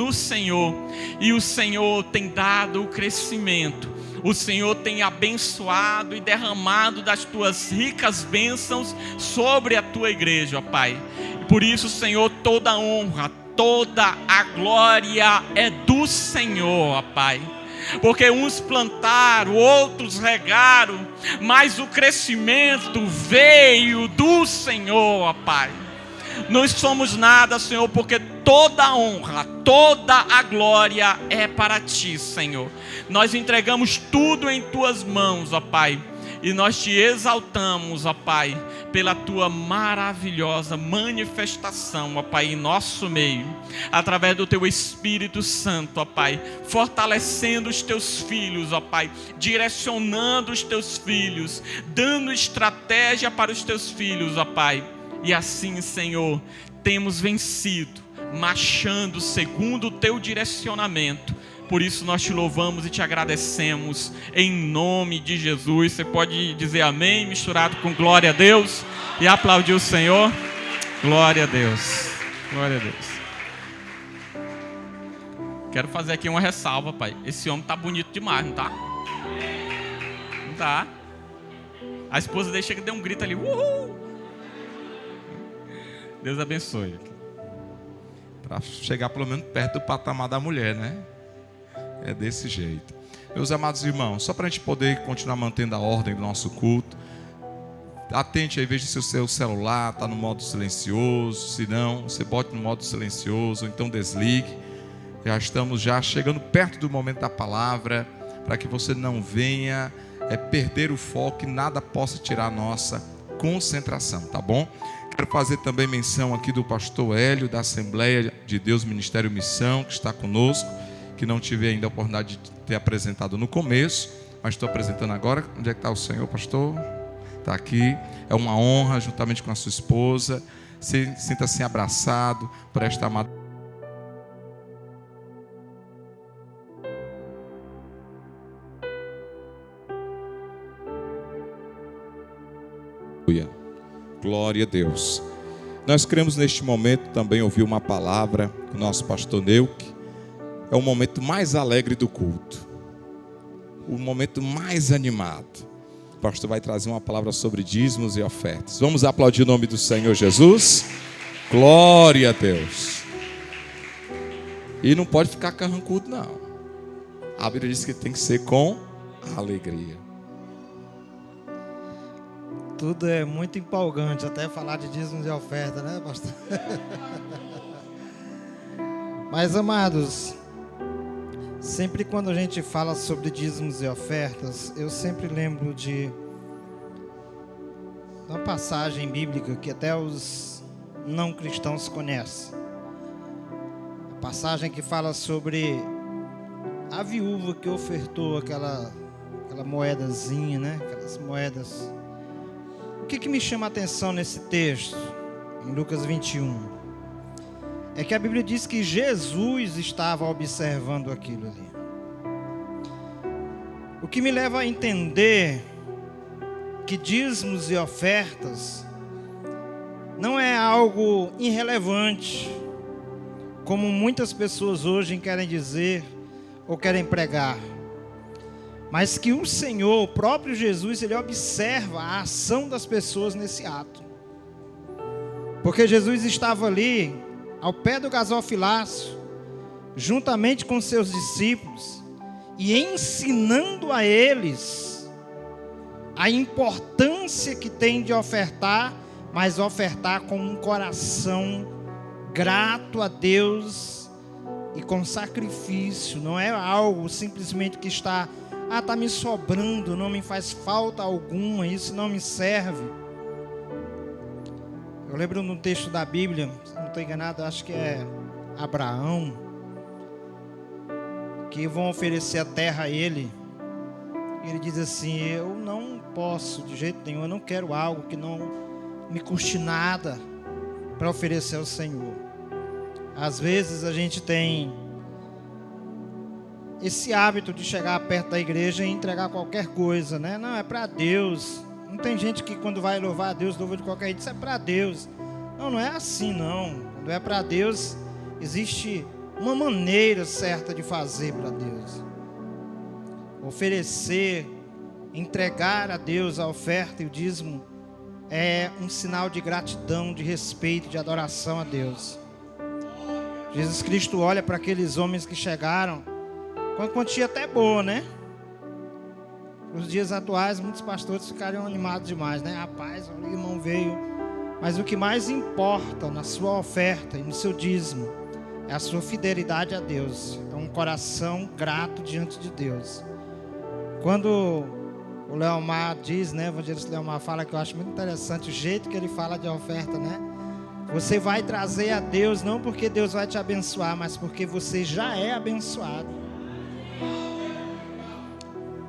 no Senhor, e o Senhor tem dado o crescimento. O Senhor tem abençoado e derramado das tuas ricas bênçãos sobre a tua igreja, ó Pai. Por isso, Senhor, toda a honra, toda a glória é do Senhor, ó Pai. Porque uns plantaram, outros regaram, mas o crescimento veio do Senhor, ó Pai. Não somos nada, Senhor, porque toda a honra, toda a glória é para Ti, Senhor. Nós entregamos tudo em Tuas mãos, ó Pai, e nós Te exaltamos, ó Pai, pela Tua maravilhosa manifestação, ó Pai, em nosso meio, através do Teu Espírito Santo, ó Pai, fortalecendo os Teus filhos, ó Pai, direcionando os Teus filhos, dando estratégia para os Teus filhos, ó Pai. E assim, Senhor, temos vencido, marchando segundo o Teu direcionamento. Por isso nós Te louvamos e Te agradecemos, em nome de Jesus. Você pode dizer amém, misturado com glória a Deus, e aplaudir o Senhor. Glória a Deus, glória a Deus. Quero fazer aqui uma ressalva, Pai. Esse homem tá bonito demais, não tá? Não tá? A esposa dele chega e deu um grito ali, uhul! Deus abençoe. Para chegar pelo menos perto do patamar da mulher, né? É desse jeito. Meus amados irmãos, só para a gente poder continuar mantendo a ordem do nosso culto, atente aí, veja se o seu celular está no modo silencioso. Se não, você bote no modo silencioso, ou então desligue. Estamos chegando perto do momento da palavra, para que você não venha perder o foco e nada possa tirar a nossa concentração, tá bom? Quero fazer também menção aqui do pastor Hélio, da Assembleia de Deus Ministério Missão, que está conosco, que não tive ainda a oportunidade de ter apresentado no começo, mas estou apresentando agora. Onde é que está o senhor, pastor? Está aqui. É uma honra, juntamente com a sua esposa. Sinta-se abraçado por esta amada. Glória a Deus. Nós queremos neste momento também ouvir uma palavra do nosso pastor Neuque. É o momento mais alegre do culto, o momento mais animado. O pastor vai trazer uma palavra sobre dízimos e ofertas. Vamos aplaudir o nome do Senhor Jesus. Glória a Deus. E não pode ficar carrancudo, não. A Bíblia diz que tem que ser com alegria. Tudo é muito empolgante, até falar de dízimos e oferta, né, pastor? Mas, amados, sempre quando a gente fala sobre dízimos e ofertas, eu sempre lembro de uma passagem bíblica que até os não cristãos conhecem. A passagem que fala sobre a viúva que ofertou aquela moedazinha, né? Aquelas moedas. O que me chama a atenção nesse texto, em Lucas 21, é que a Bíblia diz que Jesus estava observando aquilo ali. O que me leva a entender que dízimos e ofertas não é algo irrelevante, como muitas pessoas hoje querem dizer ou querem pregar. Mas que o Senhor, o próprio Jesus, Ele observa a ação das pessoas nesse ato. Porque Jesus estava ali, ao pé do gasofilácio, juntamente com seus discípulos, e ensinando a eles a importância que tem de ofertar, mas ofertar com um coração grato a Deus e com sacrifício. Não é algo simplesmente que está me sobrando, não me faz falta alguma, isso não me serve. Eu lembro num texto da Bíblia, se não estou enganado, acho que é Abraão, que vão oferecer a terra a ele. E ele diz assim: eu não posso de jeito nenhum, eu não quero algo que não me custe nada para oferecer ao Senhor. Às vezes a gente tem esse hábito de chegar perto da igreja e entregar qualquer coisa, né? Não, é para Deus. Não tem gente que quando vai louvar a Deus, louva de qualquer jeito, isso é para Deus. Não é assim não. Quando é para Deus, existe uma maneira certa de fazer para Deus. Oferecer, entregar a Deus a oferta e o dízimo é um sinal de gratidão, de respeito, de adoração a Deus. Jesus Cristo olha para aqueles homens que chegaram com a quantia até boa, né? Nos dias atuais, muitos pastores ficariam animados demais, né? Rapaz, o irmão veio. Mas o que mais importa na sua oferta e no seu dízimo é a sua fidelidade a Deus. É um coração grato diante de Deus. Quando o Leomar diz, né? O evangelista Leomar fala, que eu acho muito interessante o jeito que ele fala de oferta, né? Você vai trazer a Deus não porque Deus vai te abençoar, mas porque você já é abençoado.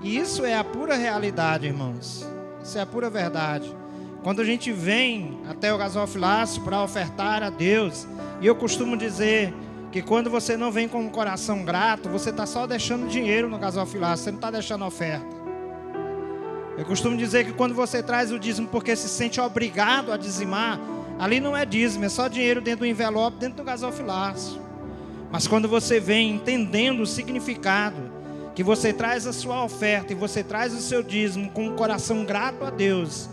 E isso é a pura realidade, irmãos. Isso é a pura verdade. Quando a gente vem até o gasofilácio para ofertar a Deus, e eu costumo dizer que quando você não vem com um coração grato, você está só deixando dinheiro no gasofilácio, você não está deixando oferta. Eu costumo dizer que quando você traz o dízimo porque se sente obrigado a dizimar, ali não é dízimo, é só dinheiro dentro do envelope, dentro do gasofilácio. Mas quando você vem entendendo o significado, que você traz a sua oferta e você traz o seu dízimo com um coração grato a Deus,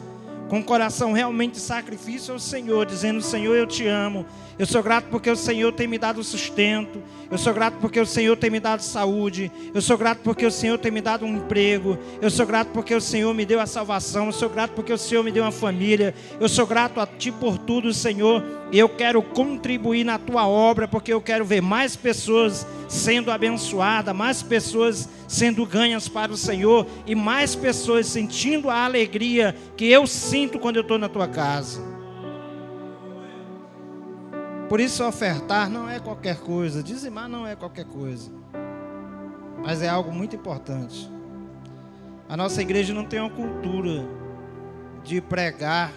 com um coração realmente de sacrifício ao Senhor, dizendo: Senhor, eu te amo, eu sou grato porque o Senhor tem me dado sustento, eu sou grato porque o Senhor tem me dado saúde, eu sou grato porque o Senhor tem me dado um emprego, eu sou grato porque o Senhor me deu a salvação, eu sou grato porque o Senhor me deu uma família, eu sou grato a Ti por tudo, Senhor, e eu quero contribuir na Tua obra, porque eu quero ver mais pessoas sendo abençoadas, mais pessoas sendo ganhas para o Senhor, e mais pessoas sentindo a alegria que eu sinto quando eu estou na Tua casa. Por isso ofertar não é qualquer coisa, dizimar não é qualquer coisa, mas é algo muito importante. A nossa igreja não tem uma cultura de pregar,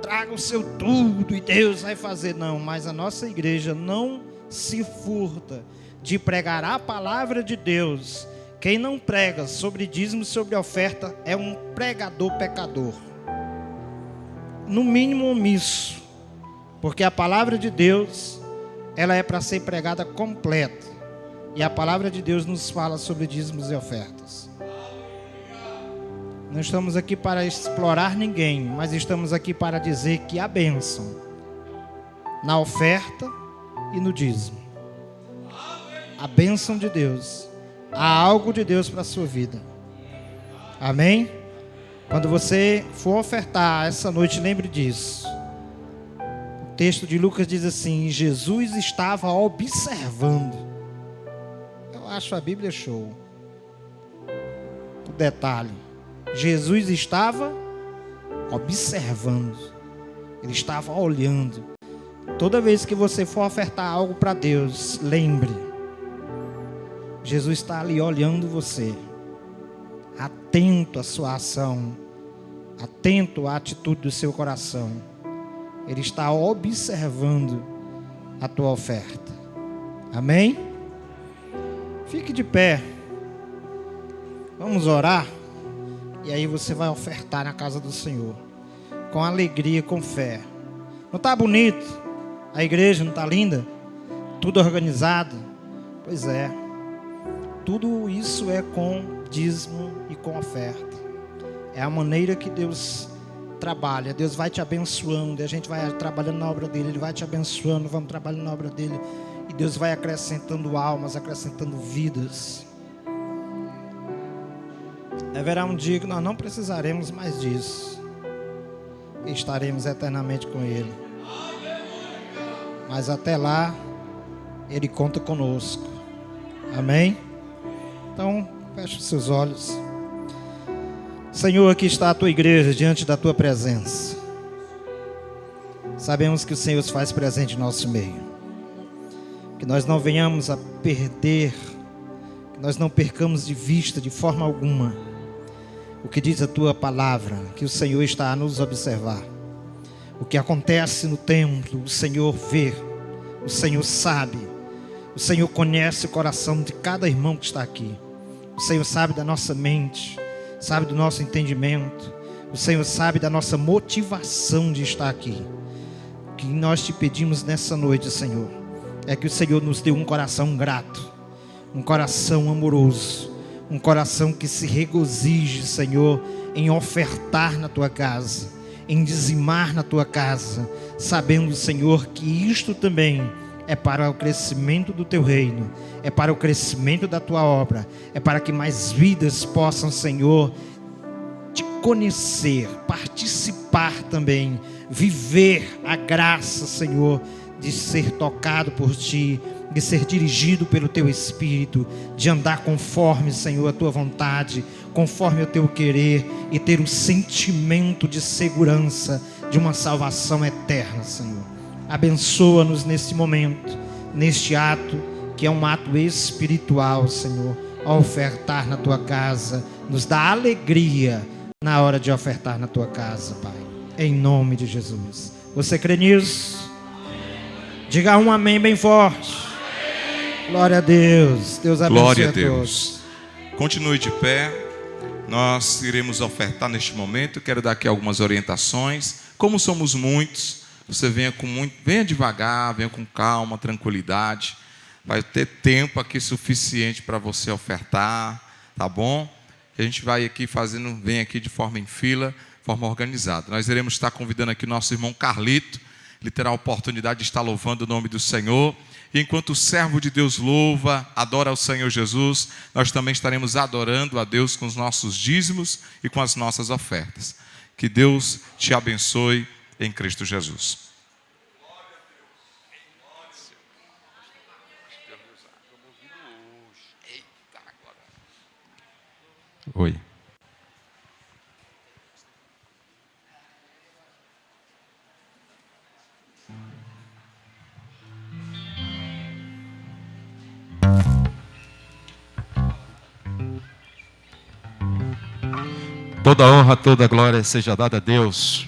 traga o seu tudo e Deus vai fazer, não. Mas a nossa igreja não se furta de pregar a palavra de Deus. Quem não prega sobre dízimo, sobre oferta, é um pregador pecador, no mínimo omisso. Porque a palavra de Deus, ela é para ser pregada completa. E a palavra de Deus nos fala sobre dízimos e ofertas. Não estamos aqui para explorar ninguém, mas estamos aqui para dizer que há bênção na oferta e no dízimo. A bênção de Deus. Há algo de Deus para a sua vida. Amém? Quando você for ofertar essa noite, lembre disso. O texto de Lucas diz assim: Jesus estava observando. Eu acho a Bíblia show. O detalhe: Jesus estava observando. Ele estava olhando. Toda vez que você for ofertar algo para Deus, lembre: Jesus está ali olhando você, atento à sua ação, atento à atitude do seu coração. Ele está observando a tua oferta. Amém? Fique de pé. Vamos orar. E aí você vai ofertar na casa do Senhor, com alegria, com fé. Não está bonito? A igreja não está linda? Tudo organizado? Pois é. Tudo isso é com dízimo e com oferta. É a maneira que Deus trabalha. Deus vai te abençoando, a gente vai trabalhando na obra dele, Ele vai te abençoando, vamos trabalhando na obra dele, e Deus vai acrescentando almas, acrescentando vidas. Haverá um dia que nós não precisaremos mais disso, e estaremos eternamente com Ele. Mas até lá, Ele conta conosco. Amém? Então, feche os seus olhos. Senhor, aqui está a Tua igreja diante da Tua presença. Sabemos que o Senhor se faz presente em nosso meio. Que nós não venhamos a perder, que nós não percamos de vista de forma alguma o que diz a Tua palavra, que o Senhor está a nos observar. O que acontece no templo, o Senhor vê, o Senhor sabe, o Senhor conhece o coração de cada irmão que está aqui. O Senhor sabe da nossa mente, sabe do nosso entendimento, o Senhor sabe da nossa motivação de estar aqui. O que nós te pedimos nessa noite, Senhor, é que o Senhor nos deu um coração grato, um coração amoroso, um coração que se regozije, Senhor, em ofertar na tua casa, em dizimar na tua casa, sabendo, Senhor, que isto também é para o crescimento do teu reino, é para o crescimento da tua obra, é para que mais vidas possam, Senhor, te conhecer, participar também, viver a graça, Senhor, de ser tocado por ti, de ser dirigido pelo teu Espírito, de andar conforme, Senhor, a tua vontade, conforme o teu querer, e ter o sentimento de segurança de uma salvação eterna, Senhor. Abençoa-nos neste momento, neste ato, que é um ato espiritual, Senhor, ao ofertar na tua casa. Nos dá alegria na hora de ofertar na tua casa, Pai, em nome de Jesus. Você crê nisso? Diga um amém bem forte. Glória a Deus. Deus abençoe. Glória a todos. Deus. Continue de pé. Nós iremos ofertar neste momento. Quero dar aqui algumas orientações. Como somos muitos, você venha devagar, venha com calma, tranquilidade. Vai ter tempo aqui suficiente para você ofertar, tá bom? A gente vai aqui vem aqui de forma em fila, forma organizada. Nós iremos estar convidando aqui nosso irmão Carlito. Ele terá a oportunidade de estar louvando o nome do Senhor. E enquanto o servo de Deus louva, adora ao Senhor Jesus, nós também estaremos adorando a Deus com os nossos dízimos e com as nossas ofertas. Que Deus te abençoe em Cristo Jesus. Oi. Toda honra, toda glória seja dada a Deus,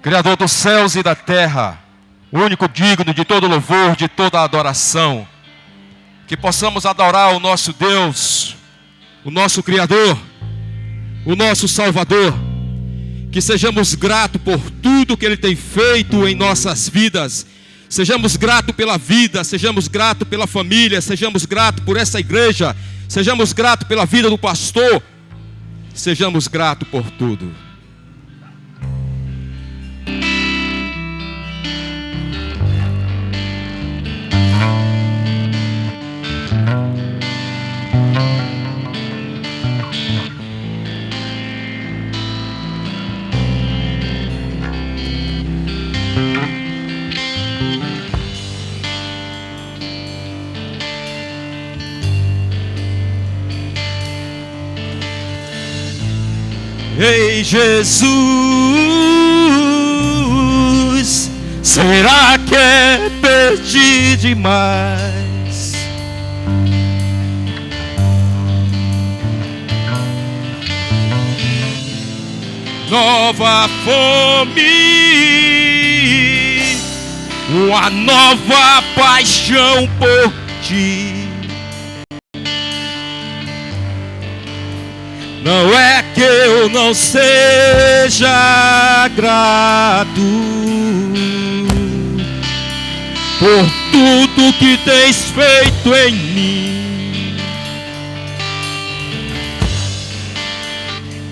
Criador dos céus e da terra, o único digno de todo louvor, de toda adoração. Que possamos adorar o nosso Deus, o nosso Criador, o nosso Salvador. Que sejamos gratos por tudo que Ele tem feito em nossas vidas. Sejamos gratos pela vida, sejamos gratos pela família, sejamos gratos por essa igreja, sejamos gratos pela vida do pastor. Sejamos gratos por tudo. Ei, Jesus, será que é perdi demais? Nova fome, uma nova paixão por ti. Não é que eu não seja grato por tudo que tens feito em mim,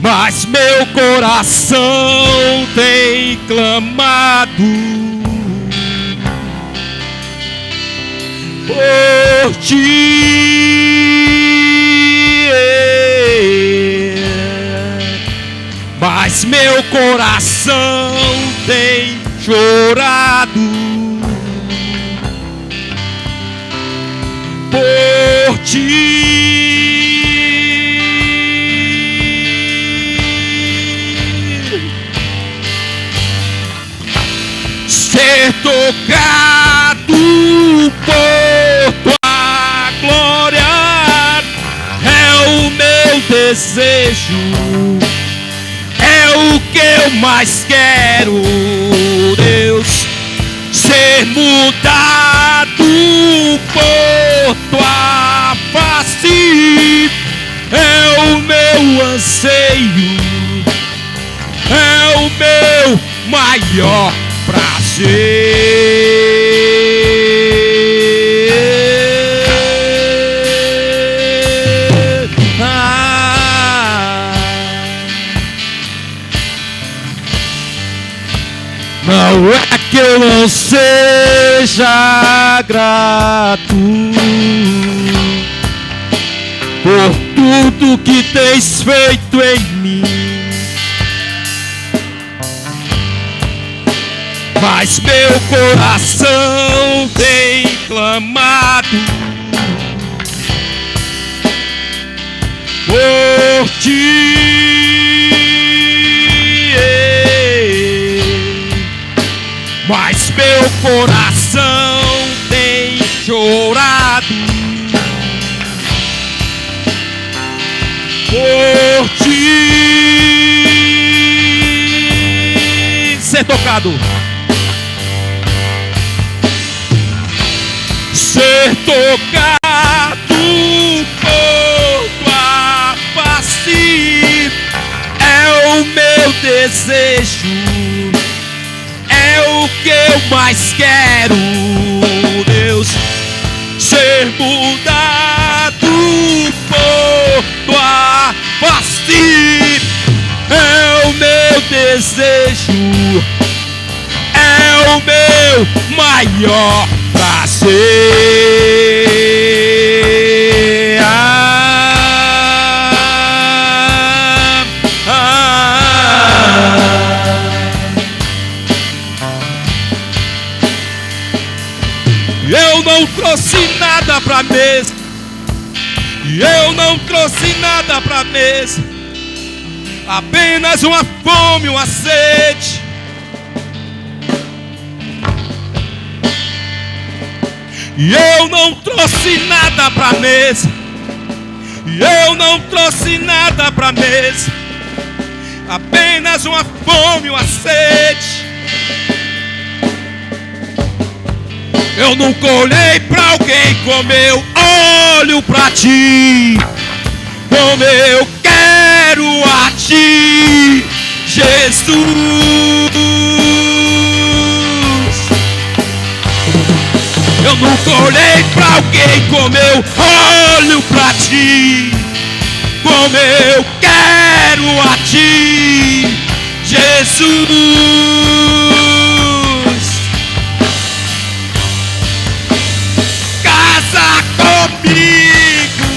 mas meu coração tem clamado por ti. Mas meu coração tem chorado por ti. Ser tocado por tua glória é o meu desejo. É o que eu mais quero, Deus, ser mudado por tua face. É o meu anseio, é o meu maior prazer. que eu não seja grato por tudo que tens feito em mim. Mas meu coração tem clamado por ti. Mas meu coração tem chorado por ti. Ser tocado, ser tocado por tua face é o meu desejo, é o que eu mais quero, Deus. Ser mudado por tua face é o meu desejo, é o meu maior prazer. Eu não trouxe nada pra mesa, eu não trouxe nada pra mesa, apenas uma fome, uma sede. Eu não trouxe nada pra mesa, eu não trouxe nada pra mesa, apenas uma fome, uma sede. Eu nunca olhei pra alguém como eu olho pra ti, como eu quero a ti, Jesus. Eu nunca olhei pra alguém como eu olho pra ti, como eu quero a ti, Jesus. Casa comigo,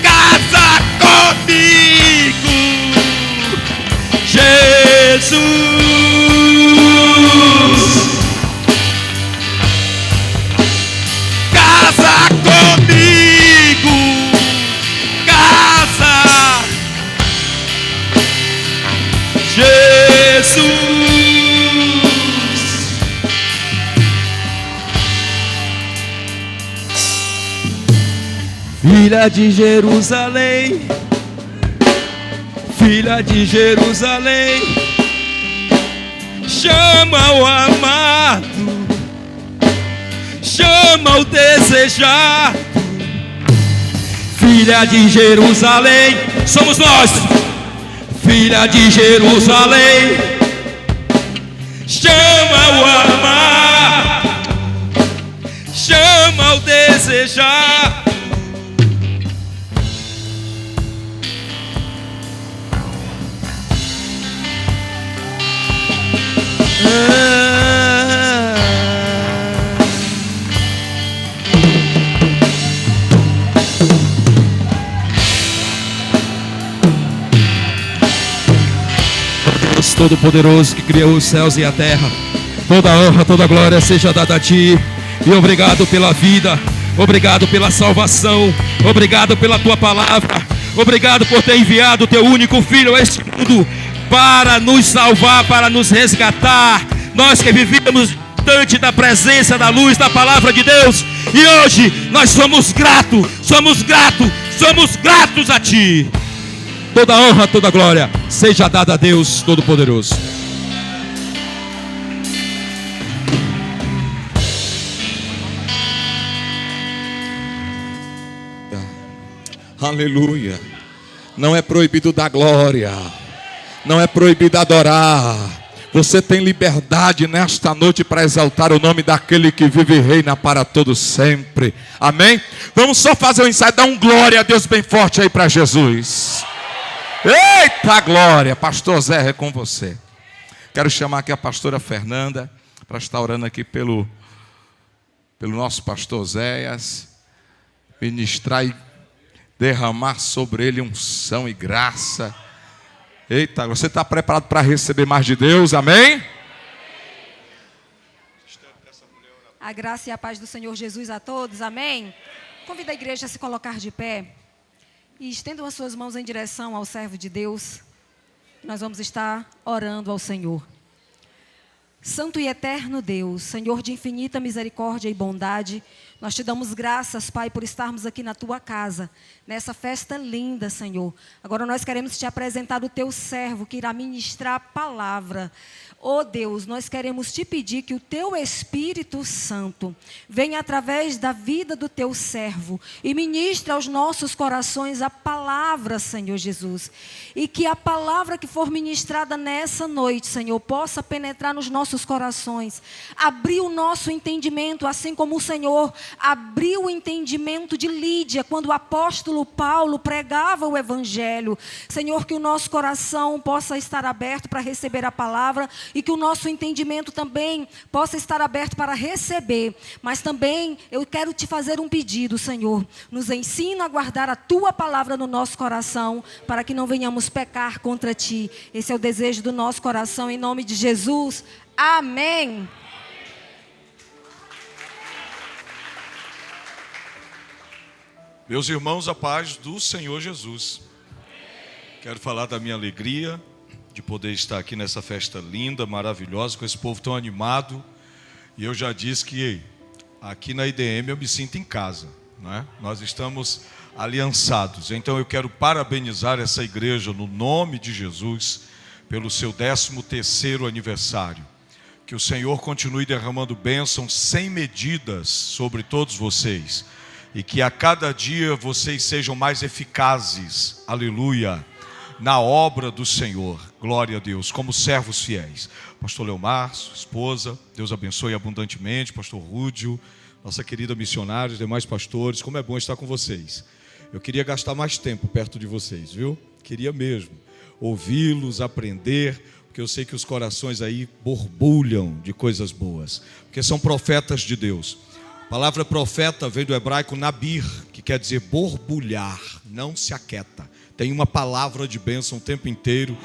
casa comigo, Jesus. Casa comigo, casa, Jesus. Filha de Jerusalém, filha de Jerusalém, chama o amado, chama o desejado. Filha de Jerusalém, somos nós. Filha de Jerusalém, chama o amado, chama o desejado. Deus Todo-Poderoso que criou os céus e a terra, toda honra, toda glória seja dada a ti. E obrigado pela vida, obrigado pela salvação, obrigado pela tua palavra, obrigado por ter enviado o teu único filho a este mundo para nos salvar, para nos resgatar. Nós que vivemos diante da presença, da luz, da palavra de Deus, e hoje nós somos gratos, somos gratos, somos gratos a ti. Toda honra, toda glória seja dada a Deus Todo-Poderoso. Aleluia. Não é proibido dar glória, não é proibido adorar. Você tem liberdade nesta noite para exaltar o nome daquele que vive e reina para todo sempre. Amém? Vamos só fazer um ensaio, dar um glória a Deus bem forte aí para Jesus. Eita glória! Pastor Zé, é com você. Quero chamar aqui a pastora Fernanda. para estar orando aqui pelo nosso pastor Zéias, ministrar e derramar sobre ele unção e graça. Eita, você está preparado para receber mais de Deus? Amém? A graça e a paz do Senhor Jesus a todos, amém? Convido a igreja a se colocar de pé e estendam as suas mãos em direção ao servo de Deus. Nós vamos estar orando ao Senhor. Santo e eterno Deus, Senhor de infinita misericórdia e bondade, nós te damos graças, Pai, por estarmos aqui na tua casa, nessa festa linda, Senhor. Agora nós queremos te apresentar o teu servo que irá ministrar a palavra. Oh Deus, nós queremos te pedir que o teu Espírito Santo venha através da vida do teu servo e ministre aos nossos corações a palavra, Senhor Jesus. E que a palavra que for ministrada nessa noite, Senhor, possa penetrar nos nossos corações, abrir o nosso entendimento, assim como o Senhor abriu o entendimento de Lídia, quando o apóstolo Paulo pregava o Evangelho. Senhor, que o nosso coração possa estar aberto para receber a palavra e que o nosso entendimento também possa estar aberto para receber. Mas também eu quero te fazer um pedido, Senhor. Nos ensina a guardar a tua palavra no nosso coração, para que não venhamos pecar contra ti. Esse é o desejo do nosso coração, em nome de Jesus. Amém. Meus irmãos, a paz do Senhor Jesus. Quero falar da minha alegria de poder estar aqui nessa festa linda, maravilhosa, com esse povo tão animado. E eu já disse que aqui na IDM eu me sinto em casa, né? Nós estamos aliançados. Então eu quero parabenizar essa igreja no nome de Jesus pelo seu 13º aniversário. Que o Senhor continue derramando bênçãos sem medidas sobre todos vocês. E que a cada dia vocês sejam mais eficazes, aleluia, na obra do Senhor, glória a Deus, como servos fiéis. Pastor Leomar, sua esposa, Deus abençoe abundantemente, pastor Rúdio, nossa querida missionária, os demais pastores, como é bom estar com vocês. Eu queria gastar mais tempo perto de vocês, viu? Queria mesmo ouvi-los, aprender, porque eu sei que os corações aí borbulham de coisas boas, porque são profetas de Deus. A palavra profeta vem do hebraico nabir, que quer dizer borbulhar, não se aquieta. Tem uma palavra de bênção o tempo inteiro,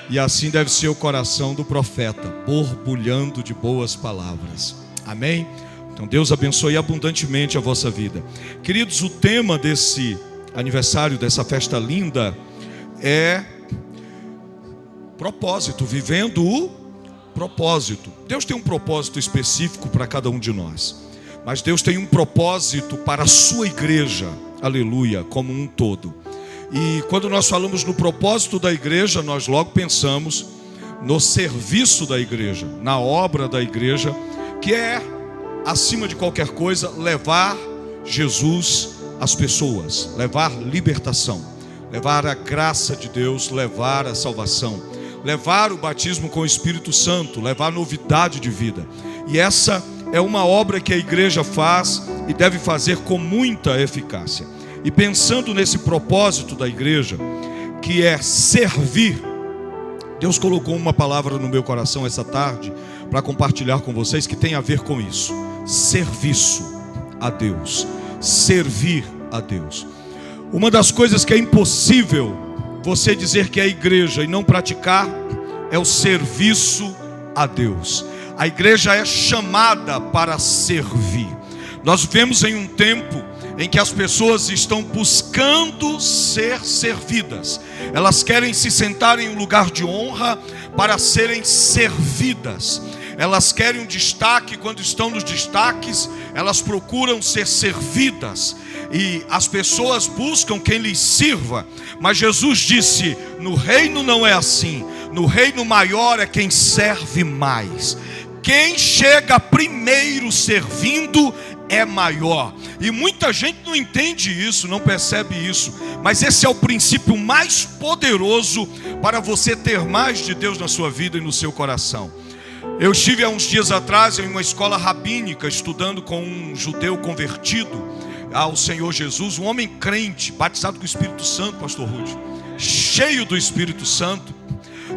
e assim deve ser o coração do profeta, borbulhando de boas palavras. Amém? Então Deus abençoe abundantemente a vossa vida. Queridos, o tema desse aniversário, dessa festa linda, é propósito, vivendo o propósito. Deus tem um propósito específico para cada um de nós, mas Deus tem um propósito para a sua igreja, aleluia, como um todo. E quando nós falamos no propósito da igreja, nós logo pensamos no serviço da igreja, na obra da igreja, que é, acima de qualquer coisa, levar Jesus às pessoas, levar libertação, levar a graça de Deus, levar a salvação, levar o batismo com o Espírito Santo, levar novidade de vida. E essa é uma obra que a igreja faz e deve fazer com muita eficácia. E pensando nesse propósito da igreja, que é servir, Deus colocou uma palavra no meu coração essa tarde para compartilhar com vocês, que tem a ver com isso: serviço a Deus, servir a Deus. Uma das coisas que é impossível você dizer que é igreja e não praticar é o serviço a Deus. A igreja é chamada para servir. Nós vivemos em um tempo em que as pessoas estão buscando ser servidas. Elas querem se sentar em um lugar de honra para serem servidas. Elas querem um destaque, quando estão nos destaques, elas procuram ser servidas. E as pessoas buscam quem lhes sirva. Mas Jesus disse: no reino não é assim. No reino maior é quem serve mais. Quem chega primeiro servindo é maior. E muita gente não entende isso, não percebe isso. Mas esse é o princípio mais poderoso para você ter mais de Deus na sua vida e no seu coração. Eu estive há uns dias atrás em uma escola rabínica, estudando com um judeu convertido ao Senhor Jesus, um homem crente, batizado com o Espírito Santo, pastor Rudy, cheio do Espírito Santo.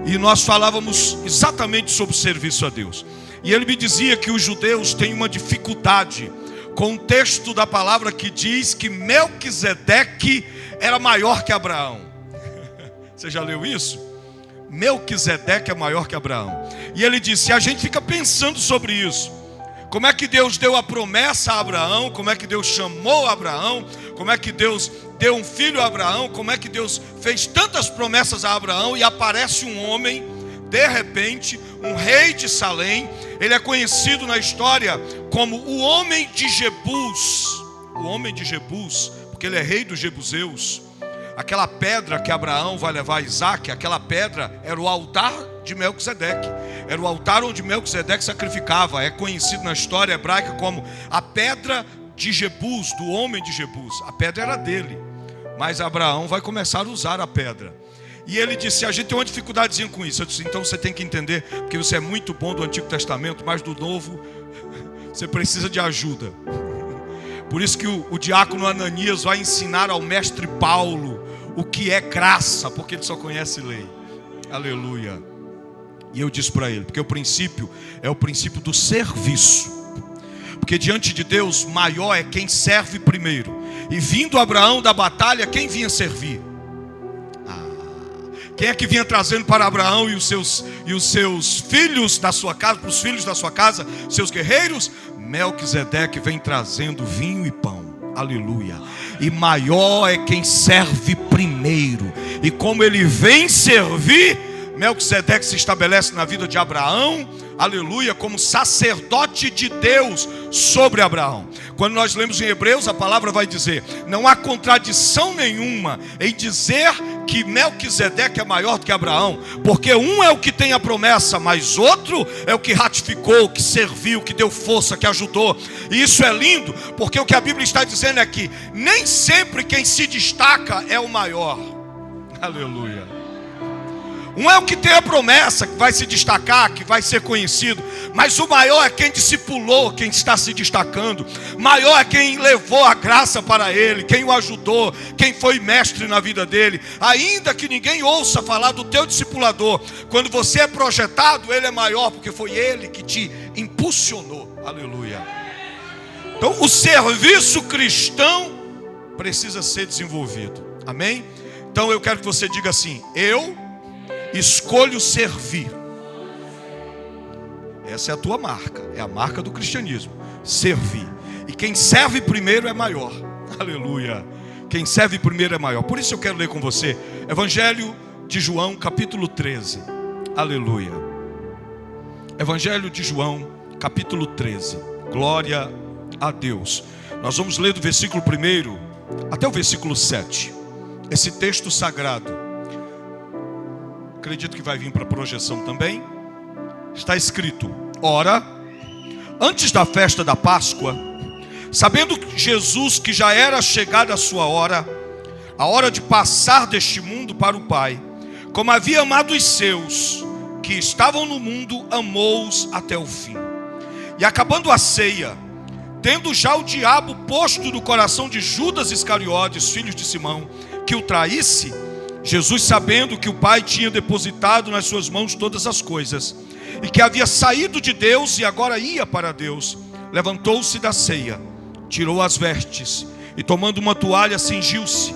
E nós falávamos exatamente sobre o serviço a Deus. E ele me dizia que os judeus têm uma dificuldade com o texto da palavra que diz que Melquisedeque era maior que Abraão. Você já leu isso? Melquisedeque é maior que Abraão. E ele disse, a gente fica pensando sobre isso. Como é que Deus deu a promessa a Abraão? Como é que Deus chamou Abraão? Como é que Deus deu um filho a Abraão? Como é que Deus fez tantas promessas a Abraão? E aparece um homem, de repente, um rei de Salém. Ele é conhecido na história como o homem de Jebus. O homem de Jebus, porque ele é rei dos jebuseus. Aquela pedra que Abraão vai levar a Isaac, aquela pedra era o altar de Melquisedeque. Era o altar onde Melquisedeque sacrificava. É conhecido na história hebraica como a pedra de Jebus, do homem de Jebus. A pedra era dele, mas Abraão vai começar a usar a pedra. E ele disse, a gente tem uma dificuldadezinha com isso. Eu disse, então você tem que entender, porque você é muito bom do Antigo Testamento, mas do Novo você precisa de ajuda. Por isso que o diácono Ananias vai ensinar ao mestre Paulo o que é graça, porque ele só conhece lei. Aleluia. E eu disse para ele, porque o princípio é o princípio do serviço. Porque diante de Deus, maior é quem serve primeiro. E vindo Abraão da batalha, quem vinha servir? Quem é que vinha trazendo para Abraão e os seus filhos da sua casa, para os filhos da sua casa, seus guerreiros? Melquisedeque vem trazendo vinho e pão. Aleluia. E maior é quem serve primeiro. E como ele vem servir, Melquisedeque se estabelece na vida de Abraão, aleluia, como sacerdote de Deus sobre Abraão. Quando nós lemos em Hebreus, a palavra vai dizer, não há contradição nenhuma em dizer que Melquisedeque é maior do que Abraão, porque um é o que tem a promessa, mas outro é o que ratificou, que serviu, que deu força, que ajudou. E isso é lindo, porque o que a Bíblia está dizendo é que nem sempre quem se destaca é o maior. Aleluia. Um é o que tem a promessa, que vai se destacar, que vai ser conhecido. Mas o maior é quem discipulou, quem está se destacando. Maior é quem levou a graça para ele, quem o ajudou, quem foi mestre na vida dele. Ainda que ninguém ouça falar do teu discipulador, quando você é projetado, ele é maior, porque foi ele que te impulsionou. Aleluia. Então o serviço cristão precisa ser desenvolvido. Amém? Então eu quero que você diga assim, eu escolho servir. Essa é a tua marca, é a marca do cristianismo, servir. E quem serve primeiro é maior. Aleluia. Quem serve primeiro é maior. Por isso eu quero ler com você Evangelho de João, capítulo 13. Aleluia. Evangelho de João, capítulo 13. Glória a Deus. Nós vamos ler do versículo 1 até o versículo 7. Esse texto sagrado, acredito que vai vir para a projeção também. Está escrito: ora, antes da festa da Páscoa, sabendo Jesus que já era chegada a sua hora, a hora de passar deste mundo para o Pai, como havia amado os seus que estavam no mundo, amou-os até o fim. E acabando a ceia, tendo já o diabo posto no coração de Judas Iscariotes, filho de Simão, que o traísse, Jesus, sabendo que o Pai tinha depositado nas suas mãos todas as coisas, e que havia saído de Deus e agora ia para Deus, levantou-se da ceia, tirou as vestes, e tomando uma toalha, cingiu-se.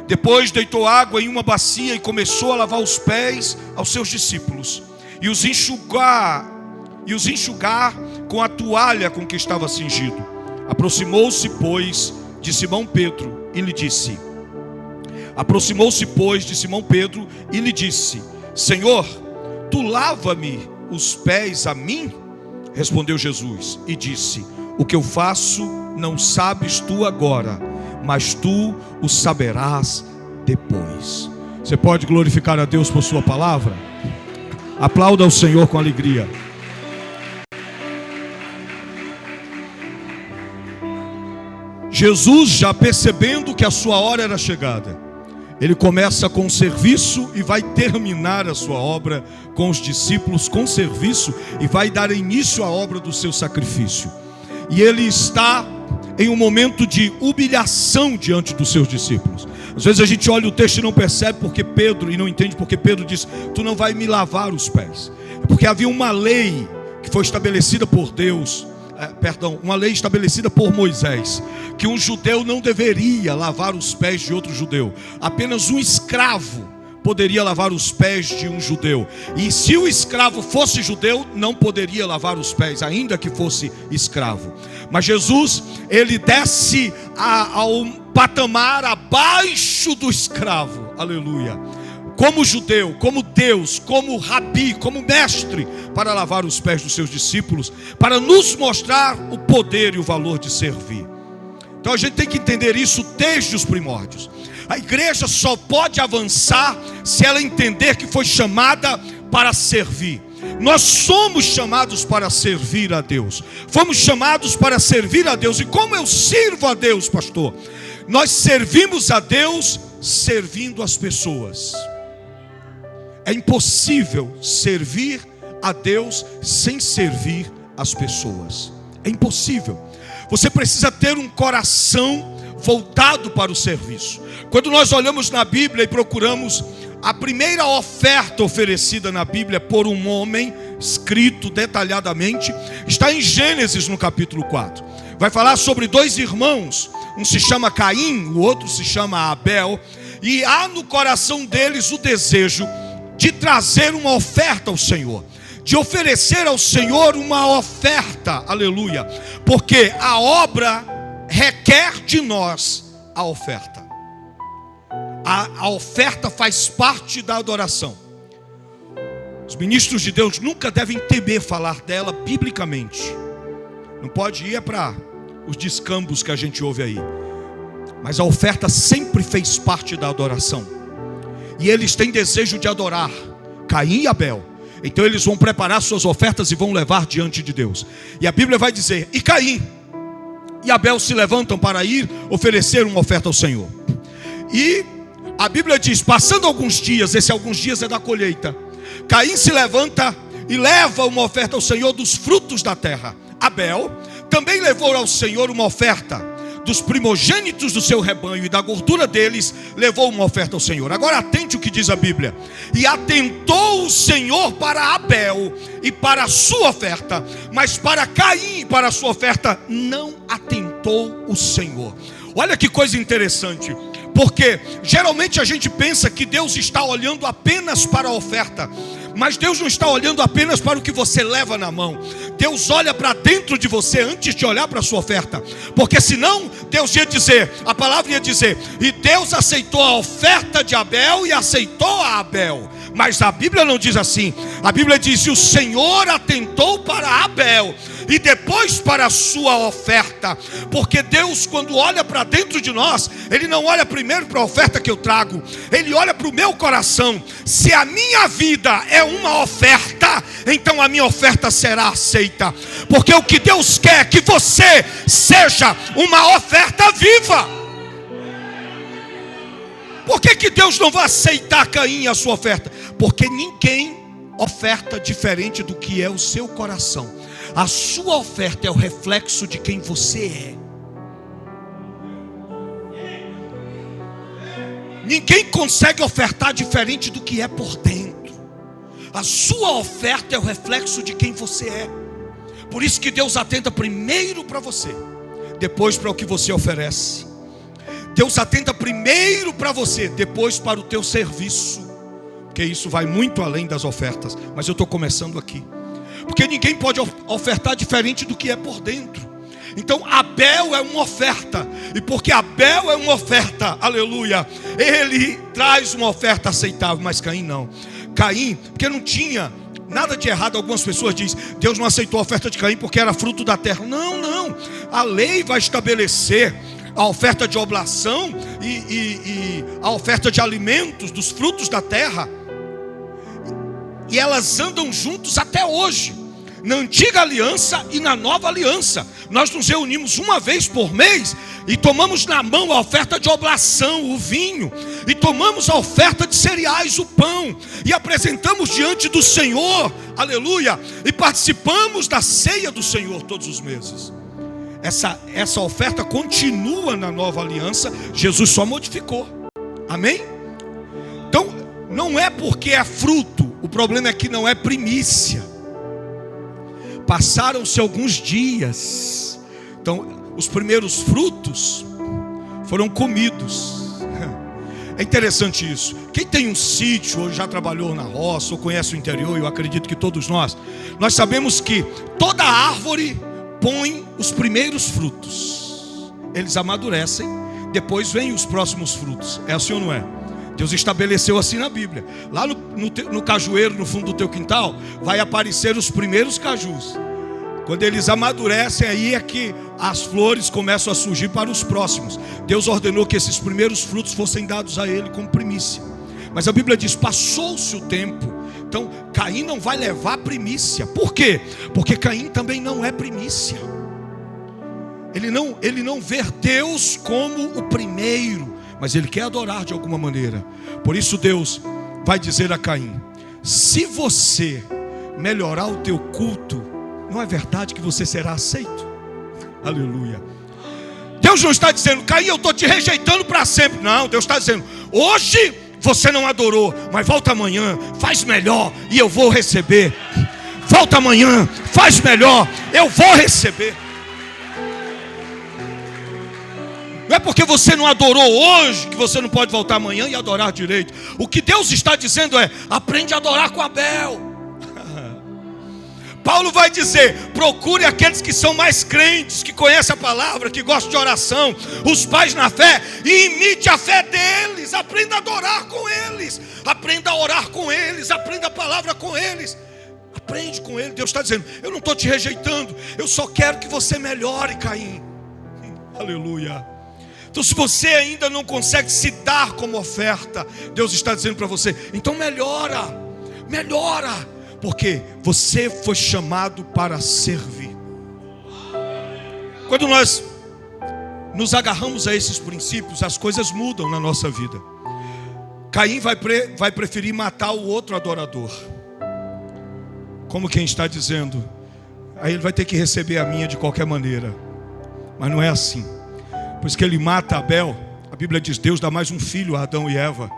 Depois deitou água em uma bacia e começou a lavar os pés aos seus discípulos, e os enxugar com a toalha com que estava cingido. Aproximou-se, pois, de Simão Pedro e lhe disse: Senhor, tu lava-me os pés a mim? Respondeu Jesus e disse: o que eu faço não sabes tu agora, mas tu o saberás depois. Você pode glorificar a Deus por sua palavra? Aplauda o Senhor com alegria. Jesus, já percebendo que a sua hora era chegada, ele começa com o serviço e vai terminar a sua obra com os discípulos, com serviço, e vai dar início à obra do seu sacrifício. E ele está em um momento de humilhação diante dos seus discípulos. Às vezes a gente olha o texto e não percebe porque Pedro, e não entende porque Pedro diz: tu não vai me lavar os pés. É porque havia uma lei que foi estabelecida por Deus, uma lei estabelecida por Moisés, que um judeu não deveria lavar os pés de outro judeu. Apenas um escravo poderia lavar os pés de um judeu. E se o escravo fosse judeu, não poderia lavar os pés, ainda que fosse escravo. Mas Jesus, ele desce ao patamar abaixo do escravo. Aleluia. Como judeu, como Deus, como rabi, como mestre, para lavar os pés dos seus discípulos, para nos mostrar o poder e o valor de servir. Então a gente tem que entender isso desde os primórdios. A igreja só pode avançar se ela entender que foi chamada para servir. Nós somos chamados para servir a Deus. Fomos chamados para servir a Deus. E como eu sirvo a Deus, pastor? Nós servimos a Deus servindo as pessoas. É impossível servir a Deus sem servir as pessoas. É impossível. Você precisa ter um coração voltado para o serviço. Quando nós olhamos na Bíblia e procuramos a primeira oferta oferecida na Bíblia por um homem, escrito detalhadamente, está em Gênesis no capítulo 4. Vai falar sobre dois irmãos, um se chama Caim, o outro se chama Abel, e há no coração deles o desejo de trazer uma oferta ao Senhor, de oferecer ao Senhor uma oferta, aleluia, porque a obra requer de nós a oferta. A oferta faz parte da adoração. Os ministros de Deus nunca devem temer falar dela biblicamente. Não pode ir para os descambos que a gente ouve aí. Mas a oferta sempre fez parte da adoração. E eles têm desejo de adorar Caim e Abel. Então eles vão preparar suas ofertas e vão levar diante de Deus. E a Bíblia vai dizer: e Caim e Abel se levantam para ir oferecer uma oferta ao Senhor. E a Bíblia diz, passando alguns dias, esse alguns dias é da colheita, Caim se levanta e leva uma oferta ao Senhor dos frutos da terra. Abel também levou ao Senhor uma oferta dos primogênitos do seu rebanho, e da gordura deles levou uma oferta ao Senhor. Agora atente o que diz a Bíblia: e atentou o Senhor para Abel e para a sua oferta, mas para Caim e para a sua oferta não atentou o Senhor. Olha que coisa interessante, porque geralmente a gente pensa que Deus está olhando apenas para a oferta, mas Deus não está olhando apenas para o que você leva na mão. Deus olha para dentro de você antes de olhar para a sua oferta, porque senão Deus ia dizer, a palavra ia dizer, e Deus aceitou a oferta de Abel e aceitou a Abel. Mas a Bíblia não diz assim. A Bíblia diz: e o Senhor atentou para Abel e depois para a sua oferta. Porque Deus, quando olha para dentro de nós, Ele não olha primeiro para a oferta que eu trago, Ele olha para o meu coração. Se a minha vida é uma oferta, então a minha oferta será aceita. Porque o que Deus quer é que você seja uma oferta viva. Por que Deus não vai aceitar Caim e a sua oferta? Porque ninguém oferta diferente do que é o seu coração. A sua oferta é o reflexo de quem você é. Ninguém consegue ofertar diferente do que é por dentro. A sua oferta é o reflexo de quem você é. Por isso que Deus atenta primeiro para você, depois para o que você oferece. Deus atenta primeiro para você, depois para o teu serviço. Porque isso vai muito além das ofertas. Mas eu estou começando aqui. Porque ninguém pode ofertar diferente do que é por dentro. Então Abel é uma oferta. E porque Abel é uma oferta, aleluia, ele traz uma oferta aceitável. Mas Caim não. Caim, porque não tinha nada de errado. Algumas pessoas dizem, Deus não aceitou a oferta de Caim porque era fruto da terra. Não, não. A lei vai estabelecer a oferta de oblação e a oferta de alimentos dos frutos da terra. E elas andam juntos até hoje. Na antiga aliança e na nova aliança. Nós nos reunimos uma vez por mês e tomamos na mão a oferta de oblação, o vinho, e tomamos a oferta de cereais, o pão, e apresentamos diante do Senhor, aleluia, e participamos da ceia do Senhor todos os meses. Essa oferta continua na nova aliança. Jesus só modificou. Amém? Então, não é porque é fruto. O problema é que não é primícia. Passaram-se alguns dias. Então, os primeiros frutos foram comidos. É interessante isso. Quem tem um sítio, ou já trabalhou na roça, ou conhece o interior, eu acredito que todos nós sabemos que toda árvore põe os primeiros frutos. Eles amadurecem, depois vêm os próximos frutos. É assim ou não é? Deus estabeleceu assim na Bíblia. Lá no cajueiro, no fundo do teu quintal, vai aparecer os primeiros cajus. Quando eles amadurecem, aí é que as flores começam a surgir para os próximos. Deus ordenou que esses primeiros frutos fossem dados a ele como primícia. Mas a Bíblia diz, passou-se o tempo. Então, Caim não vai levar primícia. Por quê? Porque Caim também não é primícia. Ele não vê Deus como o primeiro, mas ele quer adorar de alguma maneira. Por isso Deus vai dizer a Caim: se você melhorar o teu culto, não é verdade que você será aceito? Aleluia. Deus não está dizendo: Caim, eu estou te rejeitando para sempre. Não, Deus está dizendo: hoje você não adorou, mas volta amanhã, faz melhor e eu vou receber. Volta amanhã, faz melhor, eu vou receber. Não é porque você não adorou hoje que você não pode voltar amanhã e adorar direito. O que Deus está dizendo é: aprende a adorar com Abel. Paulo vai dizer: procure aqueles que são mais crentes, que conhecem a palavra, que gostam de oração, os pais na fé, e imite a fé deles. Aprenda a adorar com eles, aprenda a orar com eles, aprenda a palavra com eles. Aprende com ele. Deus está dizendo: eu não estou te rejeitando, eu só quero que você melhore, Caim. Aleluia. Então, se você ainda não consegue se dar como oferta, Deus está dizendo para você: então melhora, porque você foi chamado para servir. Quando nós nos agarramos a esses princípios, as coisas mudam na nossa vida. Caim vai preferir matar o outro adorador, como quem está dizendo: aí ele vai ter que receber a minha de qualquer maneira. Mas não é assim. Por isso que ele mata Abel. A Bíblia diz: Deus dá mais um filho a Adão e Eva,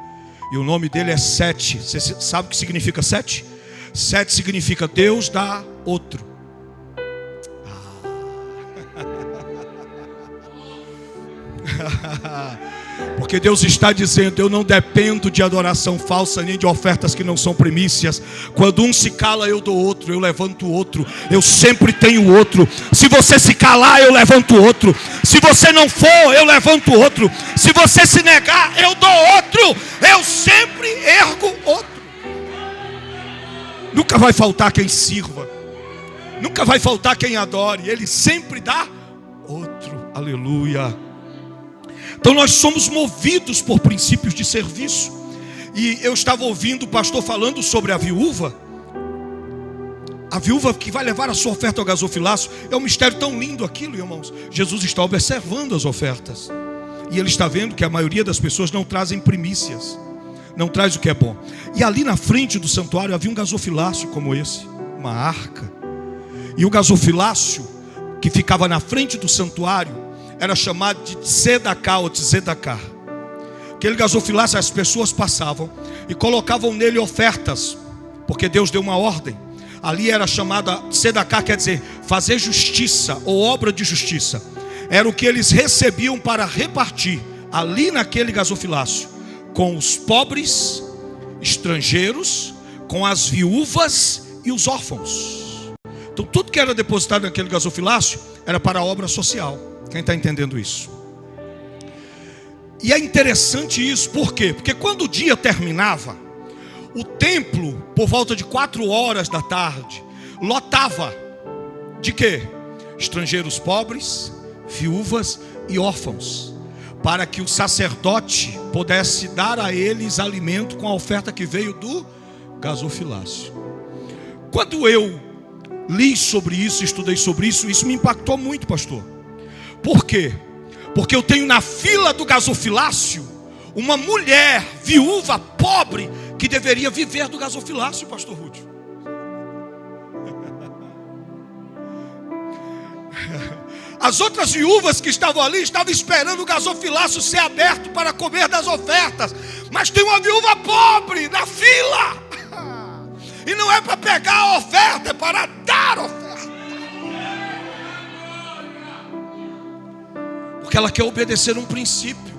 e o nome dele é Sete. Você sabe o que significa Sete? Sete significa Deus dá outro. Porque Deus está dizendo: eu não dependo de adoração falsa, nem de ofertas que não são primícias. Quando um se cala, eu dou outro, eu levanto outro. Eu sempre tenho outro. Se você se calar, eu levanto outro. Se você não for, eu levanto outro. Se você se negar, eu dou outro. Eu sempre ergo outro. Nunca vai faltar quem sirva, nunca vai faltar quem adore. Ele sempre dá outro. Aleluia. Então nós somos movidos por princípios de serviço. E eu estava ouvindo o pastor falando sobre a viúva que vai levar a sua oferta ao gasofilácio. É um mistério tão lindo aquilo, irmãos. Jesus está observando as ofertas, e ele está vendo que a maioria das pessoas não trazem primícias, não traz o que é bom. E ali na frente do santuário havia um gasofilácio como esse, uma arca. E o gasofilácio que ficava na frente do santuário era chamado de Tzedakah ou Tzedakah. Aquele gasofilácio, as pessoas passavam e colocavam nele ofertas, porque Deus deu uma ordem. Ali era chamada Tzedakah, quer dizer fazer justiça ou obra de justiça. Era o que eles recebiam para repartir ali naquele gasofilácio, com os pobres, estrangeiros, com as viúvas e os órfãos. Então tudo que era depositado naquele gasofilácio era para a obra social. Quem está entendendo isso? E é interessante isso, por quê? Porque quando o dia terminava, o templo, por volta de 4 horas da tarde, lotava de quê? Estrangeiros pobres, viúvas e órfãos, para que o sacerdote pudesse dar a eles alimento com a oferta que veio do gasofilácio. Quando eu li sobre isso, estudei sobre isso, isso me impactou muito, pastor. Por quê? Porque eu tenho na fila do gasofilácio uma mulher viúva, pobre, que deveria viver do gasofilácio, pastor Rúdio. As outras viúvas que estavam ali estavam esperando o gasofilácio ser aberto para comer das ofertas. Mas tem uma viúva pobre na fila. E não é para pegar a oferta, é para dar a oferta. que ela quer obedecer um princípio.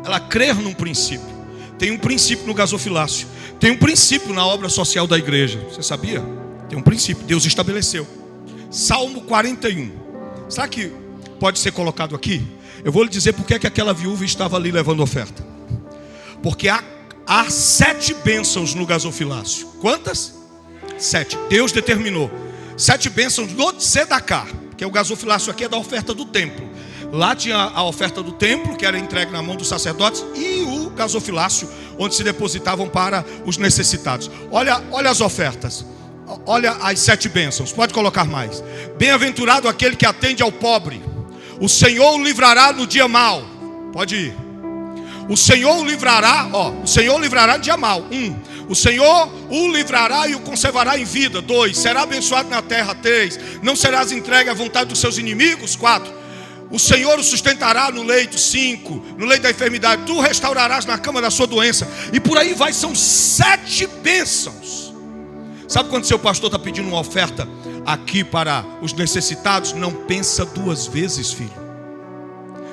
Ela crer num princípio. Tem um princípio no gasofilácio. Tem um princípio na obra social da igreja. Você sabia? Tem um princípio. Deus estabeleceu. Salmo 41. Será que pode ser colocado aqui? Eu vou lhe dizer por que aquela viúva estava ali levando oferta. Porque há 7 bênçãos no gasofilácio. Quantas? 7. Deus determinou 7 bênçãos no Tzedakah, que é o gasofilácio aqui é da oferta do templo. Lá tinha a oferta do templo, que era entregue na mão dos sacerdotes, e o gasofilácio, onde se depositavam para os necessitados. Olha as ofertas. Olha as 7 bênçãos. Pode colocar mais. Bem-aventurado aquele que atende ao pobre. O Senhor o livrará no dia mau. Pode ir. O Senhor o livrará, o Senhor o livrará no dia mau. 1. O Senhor o livrará e o conservará em vida. 2. Será abençoado na terra. 3. Não serás entregue à vontade dos seus inimigos. 4. O Senhor o sustentará no leito. 5. No leito da enfermidade. Tu restaurarás na cama da sua doença. E por aí vai, são 7 bênçãos. Sabe quando seu pastor está pedindo uma oferta aqui para os necessitados? Não pensa 2 vezes, filho.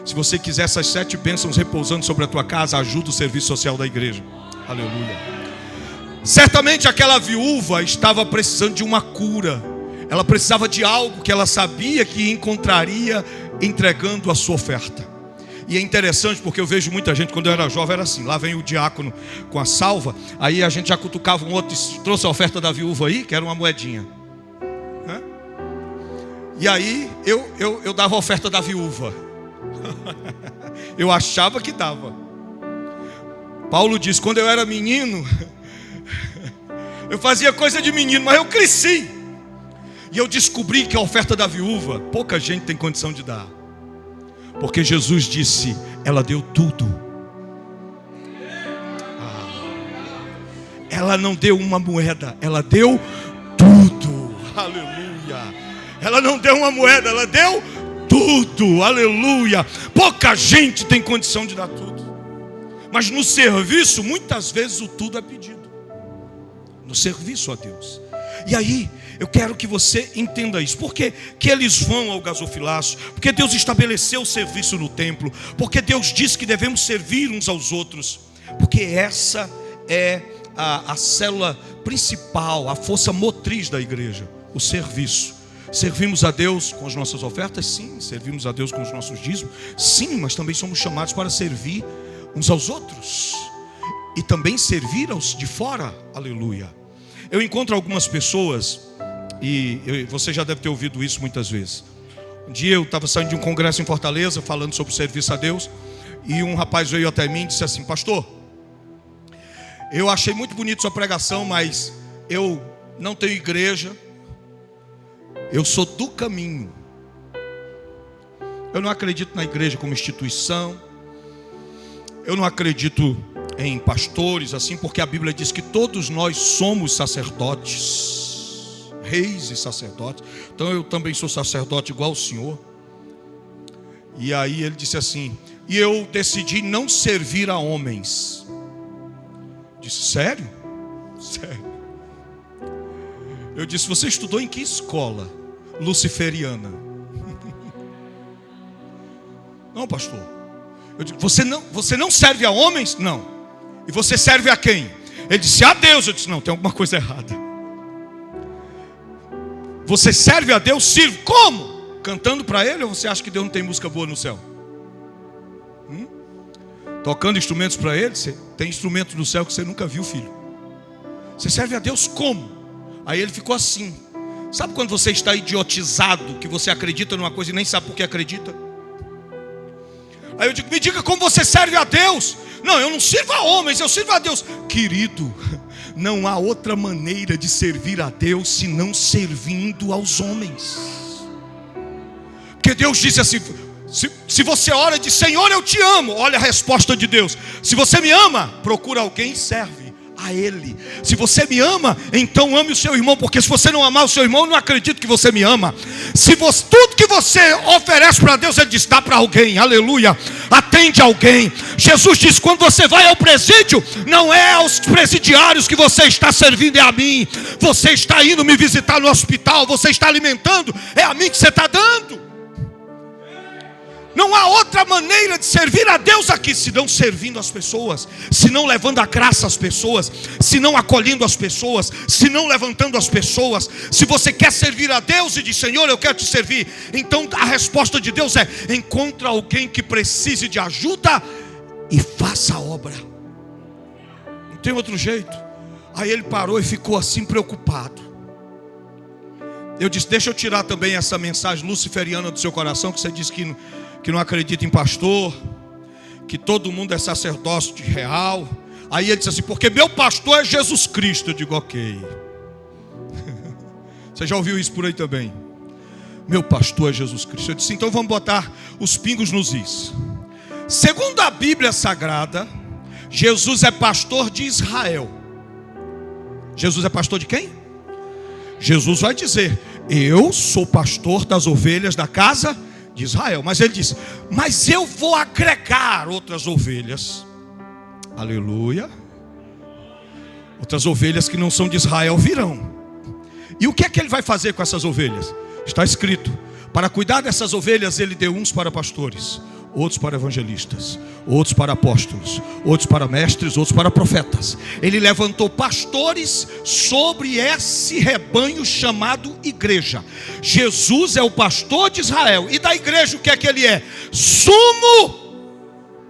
Se você quiser essas 7 bênçãos repousando sobre a tua casa, ajuda o serviço social da igreja. Aleluia. Certamente aquela viúva estava precisando de uma cura. Ela precisava de algo que ela sabia que encontraria entregando a sua oferta. E é interessante porque eu vejo muita gente, quando eu era jovem era assim, lá vem o diácono com a salva, aí a gente já cutucava um outro, trouxe a oferta da viúva aí, que era uma moedinha. E aí eu dava a oferta da viúva. Eu achava que dava. Paulo diz, quando eu era menino, eu fazia coisa de menino, mas eu cresci. E eu descobri que a oferta da viúva, pouca gente tem condição de dar. Porque Jesus disse, ela deu tudo. Ela não deu uma moeda, ela deu tudo. Aleluia. Ela não deu uma moeda, ela deu tudo. Aleluia. Pouca gente tem condição de dar tudo. Mas no serviço, muitas vezes o tudo é pedido. No serviço a Deus. E aí, eu quero que você entenda isso. Por que eles vão ao gasofilácio? Porque Deus estabeleceu o serviço no templo. Porque Deus disse que devemos servir uns aos outros. Porque essa é a célula principal, a força motriz da igreja. O serviço. Servimos a Deus com as nossas ofertas? Sim. Servimos a Deus com os nossos dízimos? Sim, mas também somos chamados para servir uns aos outros. E também servir aos de fora. Aleluia. Eu encontro algumas pessoas, e você já deve ter ouvido isso muitas vezes. Um dia eu estava saindo de um congresso em Fortaleza, falando sobre o serviço a Deus, e um rapaz veio até mim e disse assim, pastor, eu achei muito bonito sua pregação, mas eu não tenho igreja, eu sou do caminho. Eu não acredito na igreja como instituição, eu não acredito em pastores, assim, porque a Bíblia diz que todos nós somos sacerdotes, reis e sacerdotes. Então eu também sou sacerdote igual o senhor. E aí ele disse assim, e eu decidi não servir a homens. Disse, sério? Sério. Eu disse, você estudou em que escola? Luciferiana. Não, pastor. Eu disse, você não serve a homens? Não. E você serve a quem? Ele disse, a Deus. Eu disse, não, tem alguma coisa errada. Você serve a Deus, sirve. Como? Cantando para Ele, ou você acha que Deus não tem música boa no céu? Tocando instrumentos para Ele? Você tem instrumentos no céu que você nunca viu, filho. Você serve a Deus como? Aí ele ficou assim. Sabe quando você está idiotizado, que você acredita numa coisa e nem sabe por que acredita? Aí eu digo, me diga como você serve a Deus. Não, eu não sirvo a homens, eu sirvo a Deus. Querido, não há outra maneira de servir a Deus senão servindo aos homens. Porque Deus disse assim, se você ora e diz, Senhor, eu te amo. Olha a resposta de Deus. Se você me ama, procura alguém e serve a Ele. Se você me ama, então ame o seu irmão. Porque se você não amar o seu irmão, eu não acredito que você me ama. Tudo que você oferece para Deus, Ele diz, dá para alguém, aleluia. Atende alguém. Jesus diz, quando você vai ao presídio, não é aos presidiários que você está servindo, é a mim. Você está indo me visitar no hospital, você está alimentando, é a mim que você está dando. Não há outra maneira de servir a Deus aqui, senão servindo as pessoas, senão levando a graça às pessoas, senão acolhendo as pessoas, senão levantando as pessoas. Se você quer servir a Deus e diz: Senhor, eu quero te servir, então a resposta de Deus é: encontra alguém que precise de ajuda e faça a obra. Não tem outro jeito. Aí ele parou e ficou assim preocupado. Eu disse: deixa eu tirar também essa mensagem luciferiana do seu coração, que você disse que não acredita em pastor, que todo mundo é sacerdócio de real. Aí ele disse assim: porque meu pastor é Jesus Cristo. Eu digo: ok. Você já ouviu isso por aí também? Meu pastor é Jesus Cristo. Eu disse: então vamos botar os pingos nos is. Segundo a Bíblia Sagrada, Jesus é pastor de Israel. Jesus é pastor de quem? Jesus vai dizer: eu sou pastor das ovelhas da casa de Israel. Mas ele diz: mas eu vou agregar outras ovelhas. Aleluia. Outras ovelhas que não são de Israel virão. E o que é que ele vai fazer com essas ovelhas? Está escrito: para cuidar dessas ovelhas ele deu uns para pastores, outros para evangelistas, outros para apóstolos, outros para mestres, outros para profetas. Ele levantou pastores sobre esse rebanho chamado igreja. Jesus é o pastor de Israel. E da igreja o que é que ele é? Sumo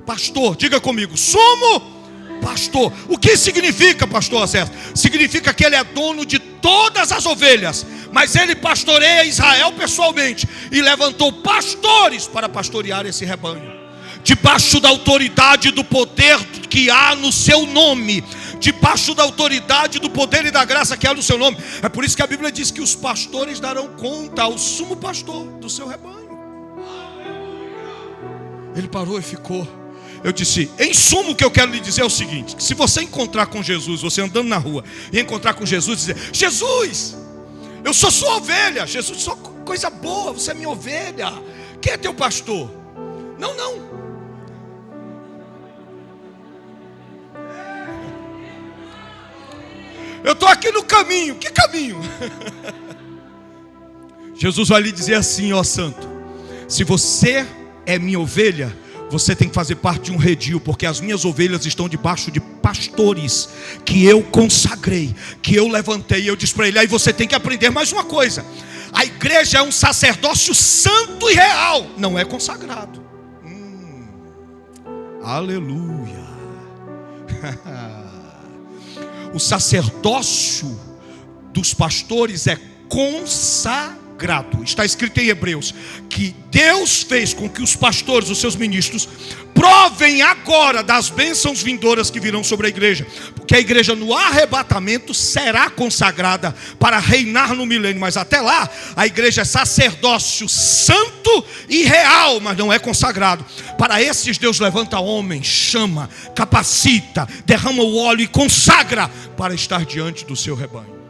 pastor. Diga comigo: sumo pastor. O que significa, pastor Acércio? Significa que ele é dono de todas as ovelhas, mas ele pastoreia Israel pessoalmente e levantou pastores para pastorear esse rebanho, debaixo da autoridade do poder que há no seu nome, debaixo da autoridade do poder e da graça que há no seu nome. É por isso que a Bíblia diz que os pastores darão conta ao sumo pastor do seu rebanho. Ele parou e ficou. Eu disse: em suma, o que eu quero lhe dizer é o seguinte: que se você encontrar com Jesus, você andando na rua e encontrar com Jesus e dizer: Jesus, eu sou sua ovelha. Jesus, só coisa boa, você é minha ovelha. Quem é teu pastor? Não, não. Eu estou aqui no caminho. Que caminho? Jesus vai lhe dizer assim: ó santo, se você é minha ovelha, você tem que fazer parte de um redil, porque as minhas ovelhas estão debaixo de pastores que eu consagrei, que eu levantei. E eu disse para ele: aí você tem que aprender mais uma coisa: a igreja é um sacerdócio santo e real, não é consagrado. Aleluia. O sacerdócio dos pastores é consagrado. Está escrito em Hebreus que Deus fez com que os pastores, os seus ministros, provem agora das bênçãos vindouras que virão sobre a igreja, porque a igreja no arrebatamento será consagrada para reinar no milênio. Mas até lá a igreja é sacerdócio santo e real, mas não é consagrado. Para esses Deus levanta homens, chama, capacita, derrama o óleo e consagra para estar diante do seu rebanho.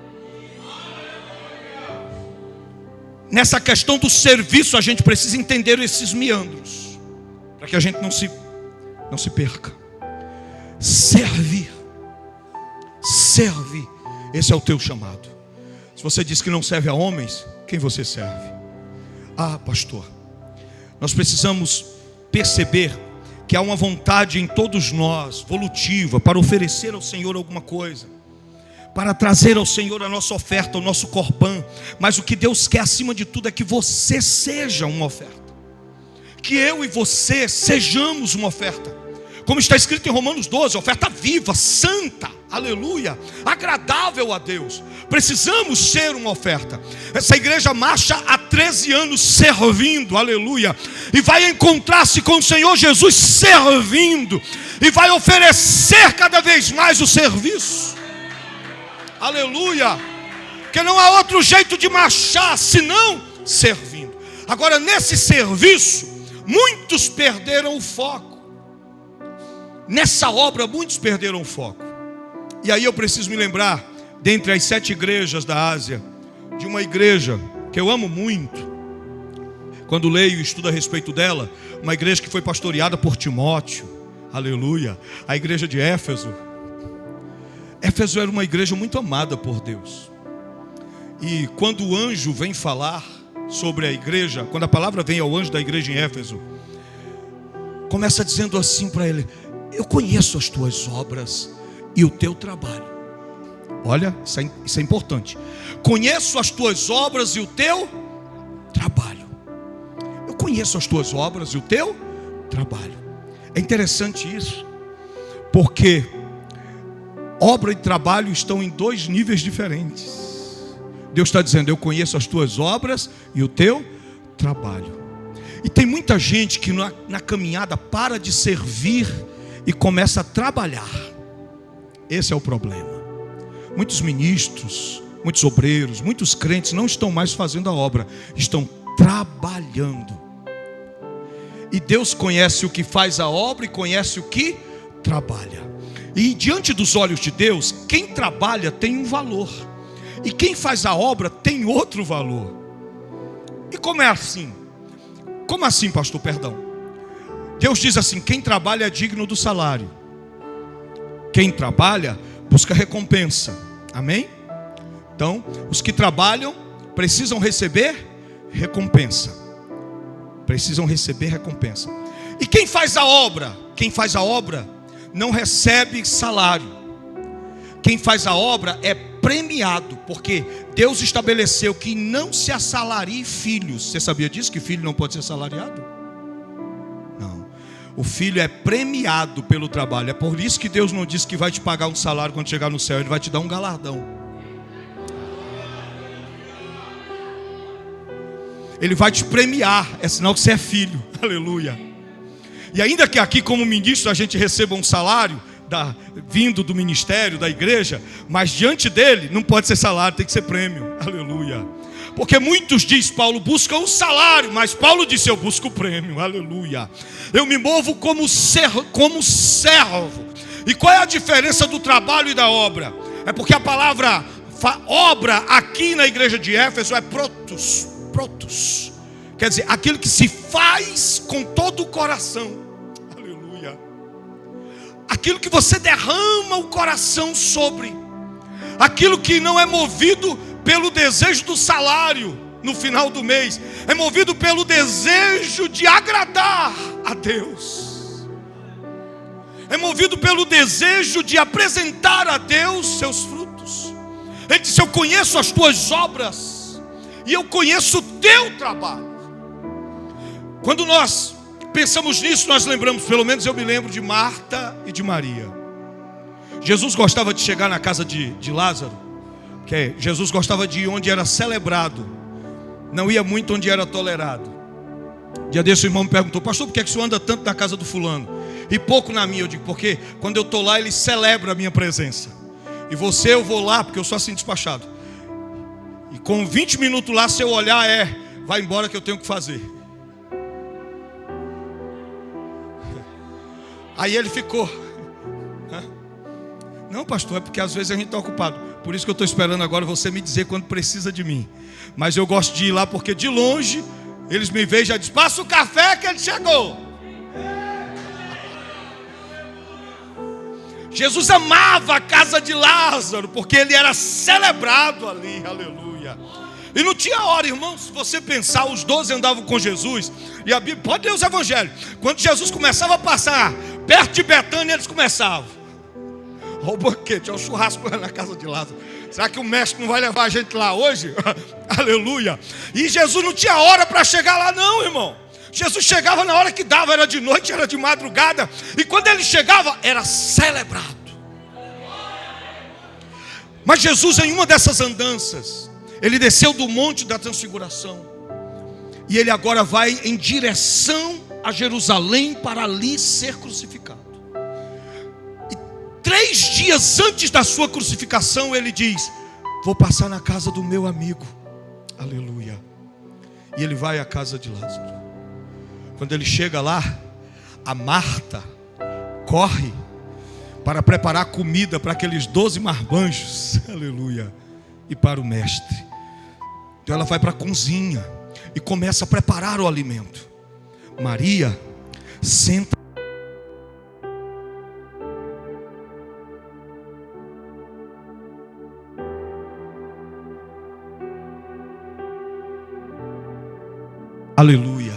Nessa questão do serviço, a gente precisa entender esses meandros, para que a gente não se perca. Servir. Serve. Esse é o teu chamado. Se você diz que não serve a homens, quem você serve? Ah, pastor, nós precisamos perceber que há uma vontade em todos nós, volutiva, para oferecer ao Senhor alguma coisa, para trazer ao Senhor a nossa oferta, o nosso corbã. Mas o que Deus quer acima de tudo é que você seja uma oferta, que eu e você sejamos uma oferta, como está escrito em Romanos 12, oferta viva, santa, aleluia, agradável a Deus. Precisamos ser uma oferta. Essa igreja marcha há 13 anos servindo, aleluia, e vai encontrar-se com o Senhor Jesus servindo, e vai oferecer cada vez mais o serviço. Aleluia, porque não há outro jeito de marchar senão servindo. Agora, nesse serviço, muitos perderam o foco. Nessa obra, muitos perderam o foco. E aí eu preciso me lembrar, dentre as 7 igrejas da Ásia, de uma igreja que eu amo muito. Quando leio e estudo a respeito dela, uma igreja que foi pastoreada por Timóteo, aleluia, a igreja de Éfeso. Éfeso era uma igreja muito amada por Deus. E quando o anjo vem falar sobre a igreja, quando a palavra vem ao anjo da igreja em Éfeso, Começa dizendo assim para ele: eu conheço as tuas obras e o teu trabalho. Olha, isso é importante. Conheço as tuas obras e o teu trabalho. Eu conheço as tuas obras e o teu trabalho. É interessante isso, porque obra e trabalho estão em dois níveis diferentes. Deus está dizendo: eu conheço as tuas obras e o teu trabalho. E tem muita gente que na caminhada para de servir e começa a trabalhar. Esse é o problema. Muitos ministros, muitos obreiros, muitos crentes não estão mais fazendo a obra, estão trabalhando. E Deus conhece o que faz a obra e conhece o que trabalha. E diante dos olhos de Deus, quem trabalha tem um valor, e quem faz a obra tem outro valor. E como é assim? Como assim, pastor? Perdão. Deus diz assim: quem trabalha é digno do salário. Quem trabalha busca recompensa. Amém? Então, os que trabalham precisam receber recompensa. Precisam receber recompensa. E quem faz a obra? Quem faz a obra não recebe salário. Quem faz a obra é premiado, porque Deus estabeleceu que não se assalarie filhos. Você sabia disso? Que filho não pode ser assalariado? Não. O filho é premiado pelo trabalho. É por isso que Deus não disse que vai te pagar um salário quando chegar no céu. Ele vai te dar um galardão. Ele vai te premiar. É sinal que você é filho. Aleluia. E ainda que aqui como ministro a gente receba um salário vindo do ministério, da igreja, mas diante dele não pode ser salário, tem que ser prêmio. Aleluia. Porque muitos, diz Paulo, buscam o salário, mas Paulo disse: eu busco o prêmio. Aleluia. Eu me movo como servo. E qual é a diferença do trabalho e da obra? É porque a palavra obra aqui na igreja de Éfeso é protos. Quer dizer, aquilo que se faz com todo o coração. Aleluia. Aquilo que você derrama o coração sobre. Aquilo que não é movido pelo desejo do salário no final do mês, é movido pelo desejo de agradar a Deus. É movido pelo desejo de apresentar a Deus seus frutos. Ele disse: eu conheço as tuas obras e eu conheço o teu trabalho. Quando nós pensamos nisso, nós lembramos, pelo menos eu me lembro, de Marta e de Maria. Jesus gostava de chegar na casa de Lázaro, que Jesus gostava de ir onde era celebrado, não ia muito onde era tolerado. Dia desse o irmão me perguntou: pastor, por que o senhor anda tanto na casa do fulano e pouco na minha? Eu digo: porque quando eu estou lá ele celebra a minha presença. E você, eu vou lá porque eu sou assim despachado. E com 20 minutos lá, se eu olhar, vai embora que eu tenho que fazer. Aí ele ficou: não, pastor, é porque às vezes a gente está ocupado. Por isso que eu estou esperando agora você me dizer quando precisa de mim. Mas eu gosto de ir lá porque de longe eles me veem e já dizem: passa o café que ele chegou. Jesus amava a casa de Lázaro porque ele era celebrado ali. Aleluia. E não tinha hora, irmãos. Se você pensar, os 12 andavam com Jesus. E a Bíblia, pode ler os evangelhos. Quando Jesus começava a passar perto de Betânia, eles começavam: olha o banquete, olha o churrasco lá na casa de Lázaro. Será que o mestre não vai levar a gente lá hoje? Aleluia. E Jesus não tinha hora para chegar lá não, irmão. Jesus chegava na hora que dava, era de noite, era de madrugada. E quando ele chegava, era celebrado. Mas Jesus, em uma dessas andanças, ele desceu do monte da transfiguração. E ele agora vai em direção a Jerusalém para ali ser crucificado. 3 dias antes da sua crucificação, ele diz: vou passar na casa do meu amigo. Aleluia. E ele vai à casa de Lázaro. Quando ele chega lá, a Marta corre para preparar comida para aqueles 12 marmanjos. Aleluia. E para o mestre. Então ela vai para a cozinha e começa a preparar o alimento. Maria senta. Aleluia.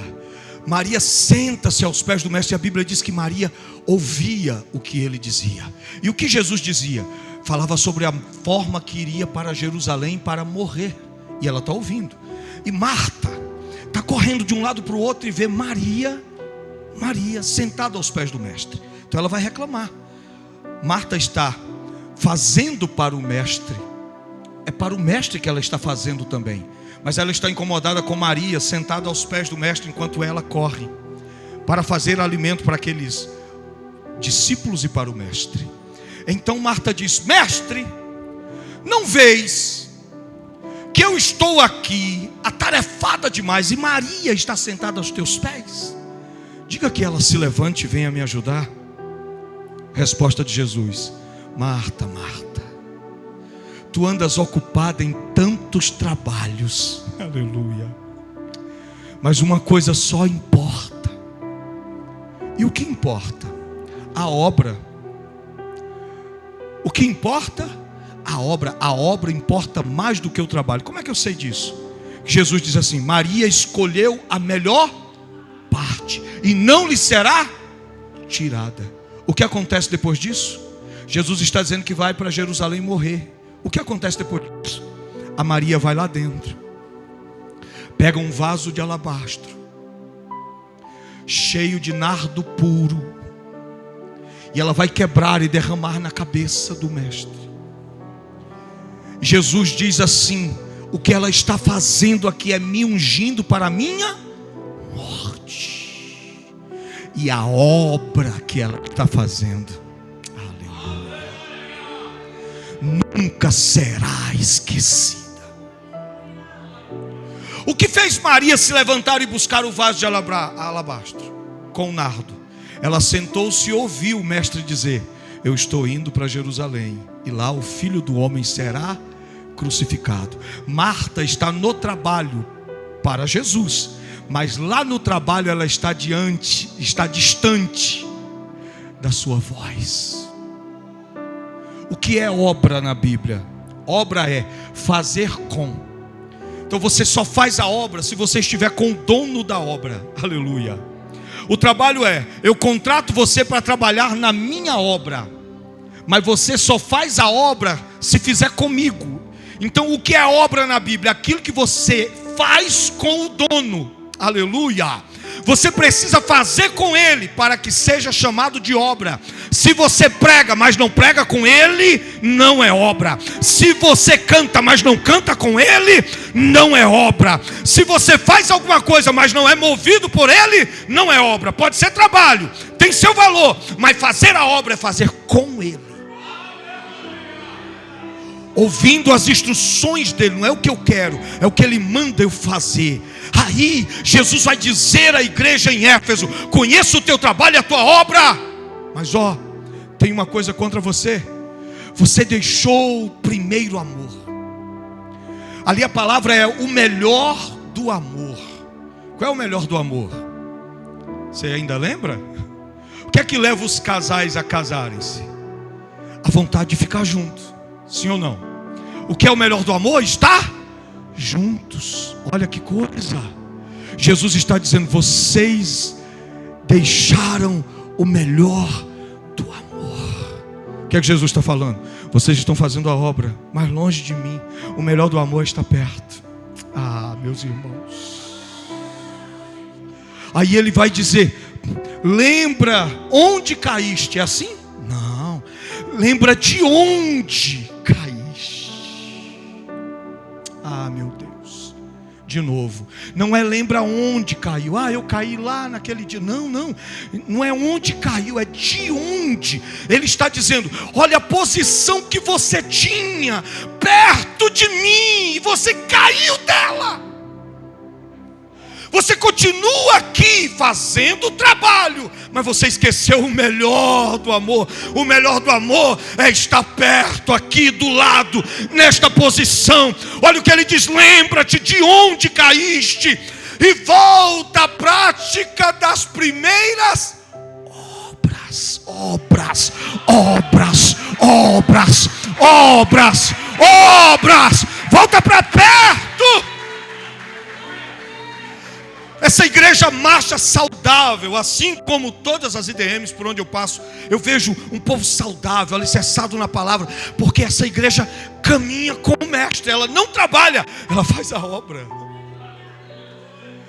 Maria senta-se aos pés do mestre, e a Bíblia diz que Maria ouvia o que ele dizia. E o que Jesus dizia? Falava sobre a forma que iria para Jerusalém para morrer. E ela está ouvindo. E Marta está correndo de um lado para o outro e vê Maria sentada aos pés do mestre. Então ela vai reclamar. Marta está fazendo para o mestre. É para o mestre que ela está fazendo também. Mas ela está incomodada com Maria sentada aos pés do mestre, enquanto ela corre para fazer alimento para aqueles discípulos e para o mestre. Então Marta diz: mestre, não vês que eu estou aqui atarefada demais e Maria está sentada aos teus pés? Diga que ela se levante e venha me ajudar. Resposta de Jesus: Marta, Marta, tu andas ocupada em tantos trabalhos, aleluia, mas uma coisa só importa. E o que importa? A obra. O que importa? A obra. A obra importa mais do que o trabalho. Como é que eu sei disso? Jesus diz assim: Maria escolheu a melhor parte e não lhe será tirada. O que acontece depois disso? Jesus está dizendo que vai para Jerusalém morrer. O que acontece depois disso? A Maria vai lá dentro, pega um vaso de alabastro cheio de nardo puro, e ela vai quebrar e derramar na cabeça do mestre. Jesus diz assim: o que ela está fazendo aqui é me ungindo para a minha morte. E a obra que ela está fazendo, aleluia, nunca será esquecida. O que fez Maria se levantar e buscar o vaso de alabastro com o nardo? Ela sentou-se e ouviu o mestre dizer: eu estou indo para Jerusalém, e lá o Filho do Homem será crucificado. Marta está no trabalho para Jesus, mas lá no trabalho ela está distante da sua voz. O que é obra na Bíblia? Obra é fazer com. Então você só faz a obra se você estiver com o dono da obra. Aleluia. O trabalho é: eu contrato você para trabalhar na minha obra, mas você só faz a obra se fizer comigo. Então o que é obra na Bíblia? Aquilo que você faz com o dono. Aleluia. Você precisa fazer com ele para que seja chamado de obra. Se você prega, mas não prega com ele, não é obra. Se você canta, mas não canta com ele, não é obra. Se você faz alguma coisa, mas não é movido por ele, não é obra. Pode ser trabalho, tem seu valor, mas fazer a obra é fazer com ele, ouvindo as instruções dele. Não é o que eu quero, é o que ele manda eu fazer. Aí Jesus vai dizer à igreja em Éfeso: conheço o teu trabalho e a tua obra, mas tem uma coisa contra você: você deixou o primeiro amor. Ali a palavra é o melhor do amor. Qual é o melhor do amor? Você ainda lembra? O que é que leva os casais a casarem-se? A vontade de ficar junto, sim ou não? O que é o melhor do amor? Estar juntos. Olha que coisa. Jesus está dizendo: vocês deixaram o melhor do amor. O que é que Jesus está falando? Vocês estão fazendo a obra, mas longe de mim. O melhor do amor está perto. Ah, meus irmãos. Aí ele vai dizer: lembra onde caíste. É assim? Não. Lembra de onde caíste. Ah, meu Deus. De novo, não é lembra onde caiu. Ah, eu caí lá naquele dia. Não é onde caiu, é de onde. Ele está dizendo: olha a posição que você tinha perto de mim, e você caiu dela. Você continua aqui fazendo o trabalho, mas você esqueceu o melhor do amor. O melhor do amor é estar perto, aqui do lado, nesta posição. Olha o que ele diz: lembra-te de onde caíste e volta à prática das primeiras obras. Obras, obras, obras, obras, obras. Volta para perto. Essa igreja marcha saudável, assim como todas as IDMs por onde eu passo, eu vejo um povo saudável, alicerçado na palavra, porque essa igreja caminha com o mestre, ela não trabalha, ela faz a obra.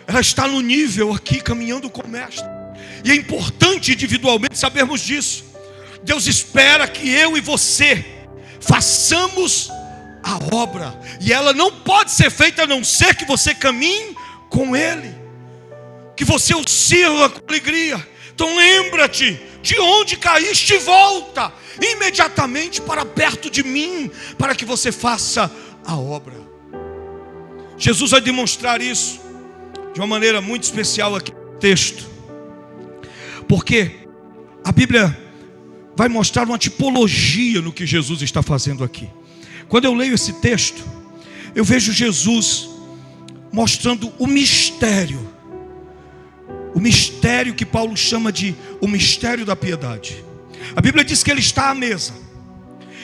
Ela está no nível aqui, caminhando com o mestre. E é importante individualmente sabermos disso. Deus espera que eu e você façamos a obra, e ela não pode ser feita a não ser que você caminhe com Ele, que você o sirva com alegria. Então lembra-te, de onde caíste e volta imediatamente para perto de mim, para que você faça a obra. Jesus vai demonstrar isso de uma maneira muito especial aqui no texto, porque a Bíblia vai mostrar uma tipologia no que Jesus está fazendo aqui. Quando eu leio esse texto, eu vejo Jesus mostrando o mistério que Paulo chama de o mistério da piedade. A Bíblia diz que ele está à mesa.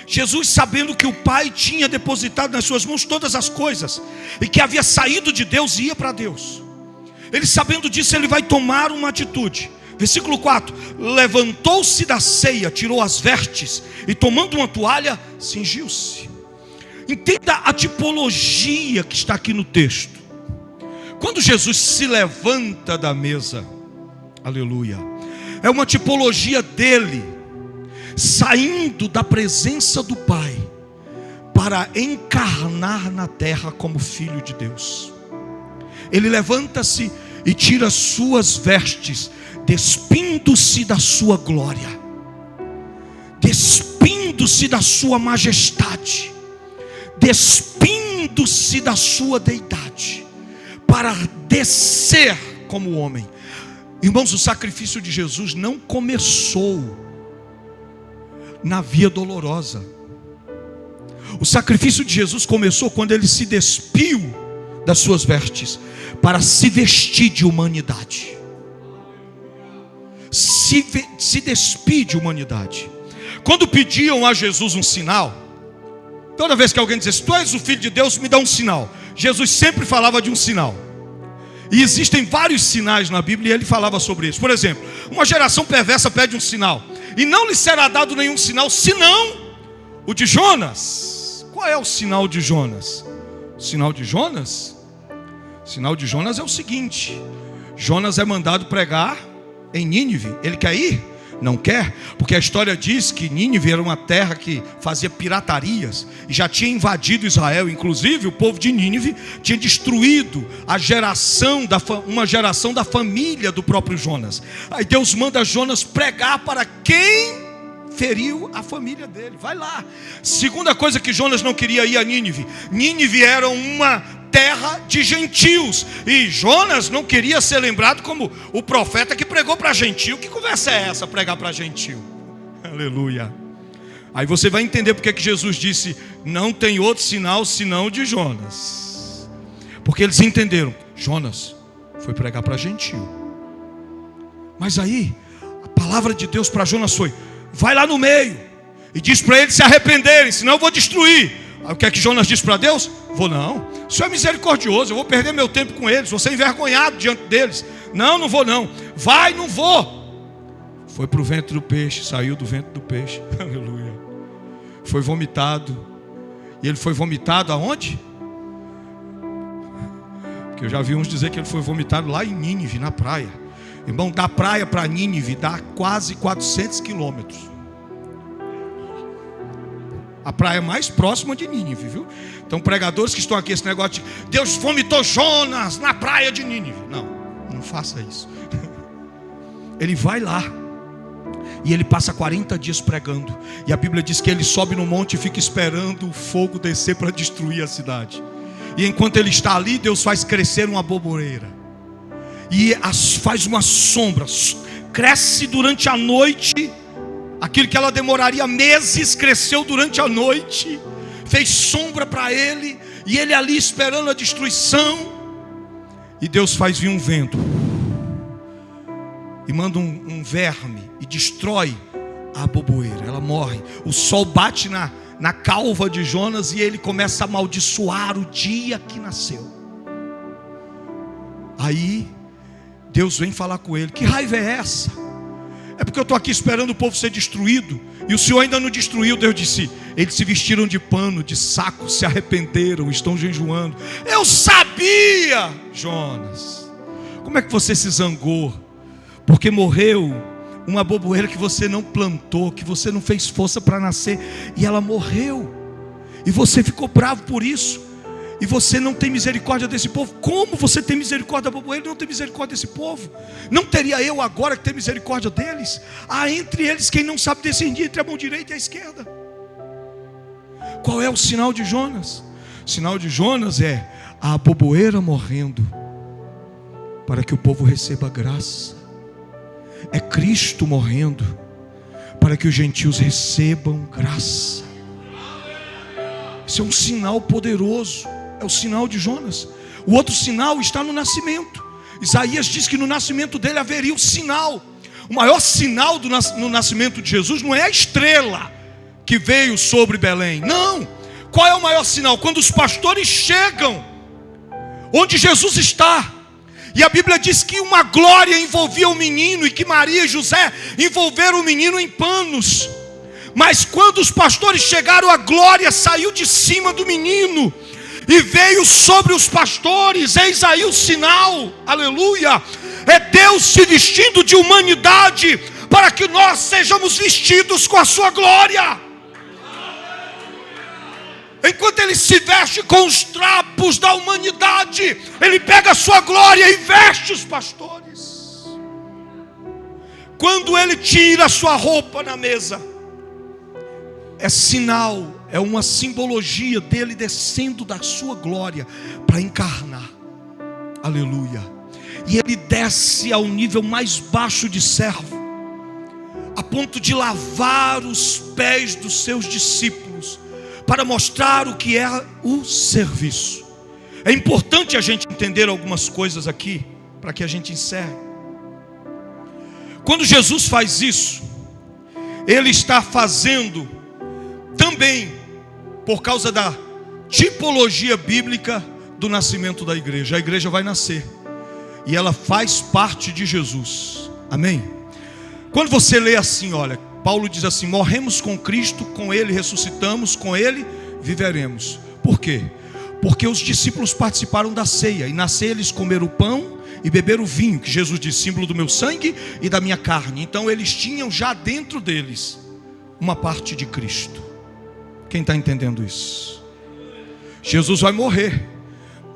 Jesus, sabendo que o Pai tinha depositado nas suas mãos todas as coisas, e que havia saído de Deus e ia para Deus, ele sabendo disso, ele vai tomar uma atitude. Versículo 4: levantou-se da ceia, tirou as vestes, e tomando uma toalha, cingiu-se. Entenda a tipologia que está aqui no texto. Quando Jesus se levanta da mesa, aleluia, é uma tipologia dele saindo da presença do Pai para encarnar na terra como Filho de Deus. Ele levanta-se e tira as suas vestes, despindo-se da sua glória, despindo-se da sua majestade, despindo-se da sua deidade, para descer como homem. Irmãos, o sacrifício de Jesus não começou na via dolorosa. O sacrifício de Jesus começou quando ele se despiu das suas vestes para se vestir de humanidade. Se despir de humanidade. Quando pediam a Jesus um sinal, toda vez que alguém dizia: tu és o Filho de Deus, me dá um sinal, Jesus sempre falava de um sinal. E existem vários sinais na Bíblia, e ele falava sobre isso. Por exemplo, uma geração perversa pede um sinal, e não lhe será dado nenhum sinal, senão o de Jonas. Qual é o sinal de Jonas? O sinal de Jonas? O sinal de Jonas é o seguinte: Jonas é mandado pregar em Nínive. Ele quer ir? Não quer, porque a história diz que Nínive era uma terra que fazia piratarias e já tinha invadido Israel. Inclusive o povo de Nínive tinha destruído uma geração da família do próprio Jonas. Aí Deus manda Jonas pregar para quem feriu a família dele. Vai lá. Segunda coisa que Jonas não queria ir a Nínive. Nínive era uma terra de gentios, e Jonas não queria ser lembrado como o profeta que pregou para gentio. Que conversa é essa, pregar para gentio? Aleluia. Aí você vai entender porque que Jesus disse: não tem outro sinal senão o de Jonas. Porque eles entenderam: Jonas foi pregar para gentio. Mas aí a palavra de Deus para Jonas foi: vai lá no meio e diz para eles se arrependerem, senão eu vou destruir. Aí o que é que Jonas disse para Deus? Vou não, o Senhor é misericordioso, eu vou perder meu tempo com eles, vou ser envergonhado diante deles. Não vou não. Vai, não vou. Foi para o ventre do peixe, saiu do ventre do peixe. Aleluia. Foi vomitado. E ele foi vomitado aonde? Porque eu já vi uns dizer que ele foi vomitado lá em Nínive, na praia. Irmão, da praia para Nínive dá quase 400 quilômetros. A praia mais próxima de Nínive, viu? Então pregadores que estão aqui, esse negócio de Deus vomitou Jonas na praia de Nínive. Não faça isso. Ele vai lá e ele passa 40 dias pregando. E a Bíblia diz que ele sobe no monte e fica esperando o fogo descer para destruir a cidade. E enquanto ele está ali, Deus faz crescer uma boboreira e faz uma sombra. Cresce durante a noite. Aquilo que ela demoraria meses, cresceu durante a noite, fez sombra para ele, e ele ali esperando a destruição. E Deus faz vir um vento e manda um verme e destrói a boboeira. Ela morre. O sol bate na calva de Jonas e ele começa a amaldiçoar o dia que nasceu. Aí Deus vem falar com ele: que raiva é essa? É porque eu estou aqui esperando o povo ser destruído, e o Senhor ainda não destruiu. Deus disse: eles se vestiram de pano, de saco, se arrependeram, estão jejuando. Eu sabia, Jonas. Como é que você se zangou? Porque morreu uma boboeira que você não plantou, que você não fez força para nascer, e ela morreu, e você ficou bravo por isso. E você não tem misericórdia desse povo. Como você tem misericórdia da boboeira e não tem misericórdia desse povo? Não teria eu agora que ter misericórdia deles? Há entre eles quem não sabe discernir entre a mão direita e a esquerda. Qual é o sinal de Jonas? O sinal de Jonas é a boboeira morrendo, para que o povo receba graça. É Cristo morrendo, para que os gentios recebam graça. Isso é um sinal poderoso. É o sinal de Jonas. O outro sinal está no nascimento. Isaías diz que no nascimento dele haveria um sinal. O maior sinal no nascimento de Jesus não é a estrela que veio sobre Belém. Não. Qual é o maior sinal? Quando os pastores chegam onde Jesus está, e a Bíblia diz que uma glória envolvia o menino, e que Maria e José envolveram o menino em panos. Mas quando os pastores chegaram, a glória saiu de cima do menino e veio sobre os pastores. Eis aí o sinal, aleluia. É Deus se vestindo de humanidade, para que nós sejamos vestidos com a sua glória. Enquanto ele se veste com os trapos da humanidade, ele pega a sua glória e veste os pastores. Quando ele tira a sua roupa na mesa, é sinal, é uma simbologia dele descendo da sua glória para encarnar, aleluia. E ele desce ao nível mais baixo de servo, a ponto de lavar os pés dos seus discípulos, para mostrar o que é o serviço. É importante a gente entender algumas coisas aqui, para que a gente encerre. Quando Jesus faz isso, ele está fazendo também por causa da tipologia bíblica do nascimento da igreja. A igreja vai nascer e ela faz parte de Jesus, amém? Quando você lê assim, olha, Paulo diz assim: morremos com Cristo, com Ele ressuscitamos, com Ele viveremos. Por quê? Porque os discípulos participaram da ceia, e na ceia eles comeram o pão e beberam o vinho, que Jesus diz: símbolo do meu sangue e da minha carne. Então eles tinham já dentro deles uma parte de Cristo. Quem está entendendo isso? Jesus vai morrer,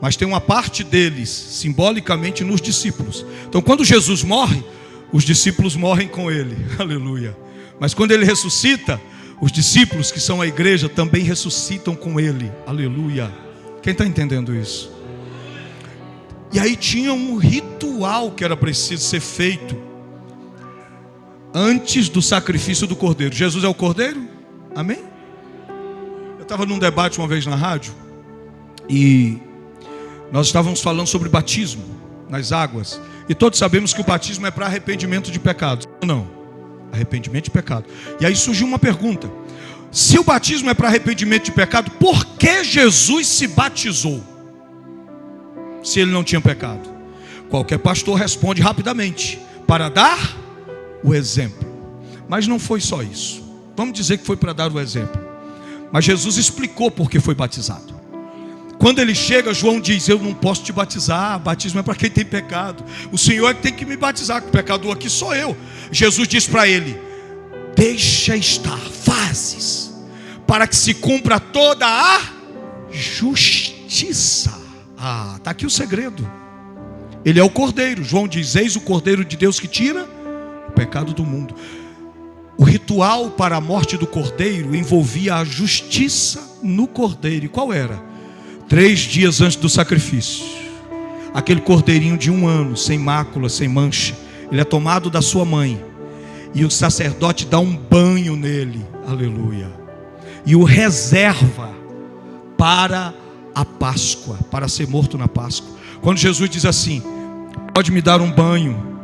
mas tem uma parte deles, simbolicamente, nos discípulos. Então quando Jesus morre, os discípulos morrem com Ele, aleluia. Mas quando Ele ressuscita, os discípulos, que são a igreja, também ressuscitam com Ele, aleluia. Quem está entendendo isso? E aí tinha um ritual que era preciso ser feito antes do sacrifício do cordeiro. Jesus é o cordeiro? Amém? Eu estava num debate uma vez na rádio, e nós estávamos falando sobre batismo nas águas, e todos sabemos que o batismo é para arrependimento de pecados. Não, arrependimento de pecado. E aí surgiu uma pergunta: se o batismo é para arrependimento de pecado, por que Jesus se batizou, se ele não tinha pecado? Qualquer pastor responde rapidamente: para dar o exemplo. Mas não foi só isso. Vamos dizer que foi para dar o exemplo, mas Jesus explicou por que foi batizado. Quando ele chega, João diz: eu não posso te batizar, batismo é para quem tem pecado, o Senhor é que tem que me batizar, que o pecador aqui sou eu. Jesus diz para ele: deixa estar, fazes, para que se cumpra toda a justiça. Está aqui o segredo. Ele é o cordeiro. João diz: eis o cordeiro de Deus que tira o pecado do mundo. O ritual para a morte do cordeiro envolvia a justiça no cordeiro. E qual era? 3 dias antes do sacrifício, aquele cordeirinho de 1 ano, sem mácula, sem mancha, ele é tomado da sua mãe, e o sacerdote dá um banho nele, aleluia, e o reserva para a Páscoa, para ser morto na Páscoa. Quando Jesus diz assim: pode me dar um banho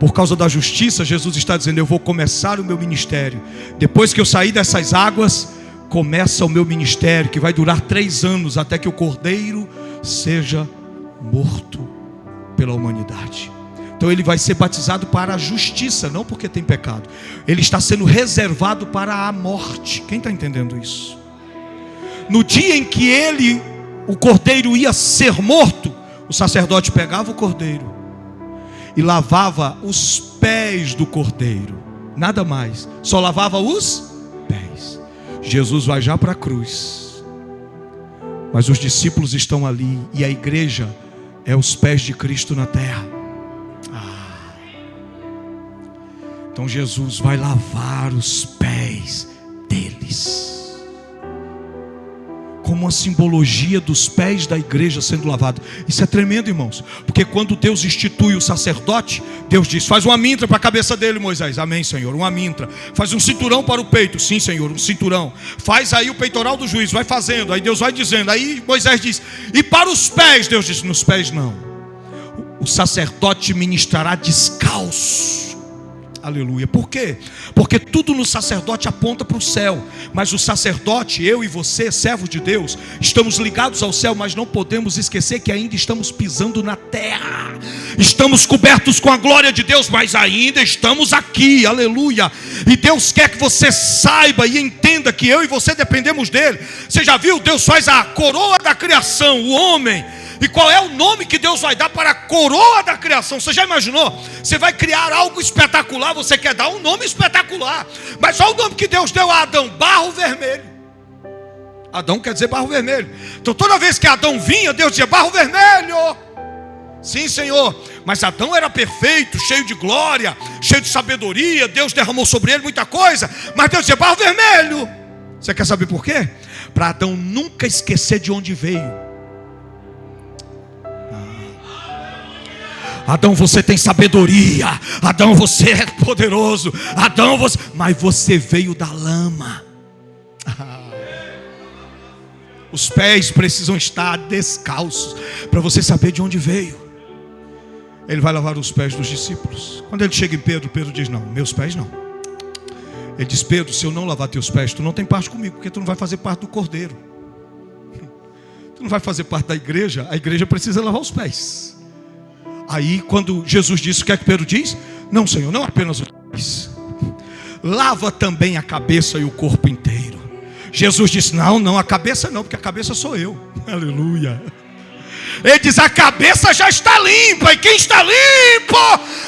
por causa da justiça, Jesus está dizendo: eu vou começar o meu ministério. Depois que eu sair dessas águas, começa o meu ministério, que vai durar 3 anos, até que o cordeiro seja morto pela humanidade. Então Então ele vai ser batizado para a justiça, não porque tem pecado. Ele está sendo reservado para a morte. Quem está entendendo isso? No dia em que o cordeiro ia ser morto, o sacerdote pegava o cordeiro e lavava os pés do cordeiro. Nada mais, só lavava os pés. Jesus vai já para a cruz, mas os discípulos estão ali, e a igreja é os pés de Cristo na terra. Então Jesus vai lavar os pés deles, como uma simbologia dos pés da igreja sendo lavado. Isso é tremendo, irmãos, porque quando Deus institui o sacerdote, Deus diz: faz uma mintra para a cabeça dele, Moisés. Amém, Senhor, uma mintra. Faz um cinturão para o peito. Sim, Senhor, um cinturão. Faz aí o peitoral do juiz. Vai fazendo, aí Deus vai dizendo. Aí Moisés diz: e para os pés? Deus diz: nos pés não. O sacerdote ministrará descalço. Aleluia. Por quê? Porque tudo no sacerdote aponta para o céu. Mas o sacerdote, eu e você, servos de Deus, estamos ligados ao céu, mas não podemos esquecer que ainda estamos pisando na terra. Estamos cobertos com a glória de Deus, mas ainda estamos aqui. Aleluia. E Deus quer que você saiba e entenda que eu e você dependemos dele. Você já viu? Deus faz a coroa da criação, o homem. E qual é o nome que Deus vai dar para a coroa da criação? Você já imaginou? Você vai criar algo espetacular, você quer dar um nome espetacular. Mas olha o nome que Deus deu a Adão: barro vermelho. Adão quer dizer barro vermelho. Então toda vez que Adão vinha, Deus dizia: barro vermelho. Sim, Senhor. Mas Adão era perfeito, cheio de glória, cheio de sabedoria. Deus derramou sobre ele muita coisa. Mas Deus dizia: barro vermelho. Você quer saber por quê? Para Adão nunca esquecer de onde veio. Adão, você tem sabedoria. Adão, você é poderoso. Adão, você... mas você veio da lama. Os pés precisam estar descalços para você saber de onde veio. Ele vai lavar os pés dos discípulos. Quando ele chega em Pedro, Pedro diz: não, meus pés não. Ele diz: Pedro, se eu não lavar teus pés, tu não tem parte comigo, porque tu não vai fazer parte do cordeiro. Tu não vai fazer parte da igreja. A igreja precisa lavar os pés. Aí quando Jesus disse, o que é que Pedro diz? Não, Senhor, não apenas os pés, lava também a cabeça e o corpo inteiro. Jesus disse: não, a cabeça não, porque a cabeça sou eu. Aleluia. Ele diz: a cabeça já está limpa, e quem está limpo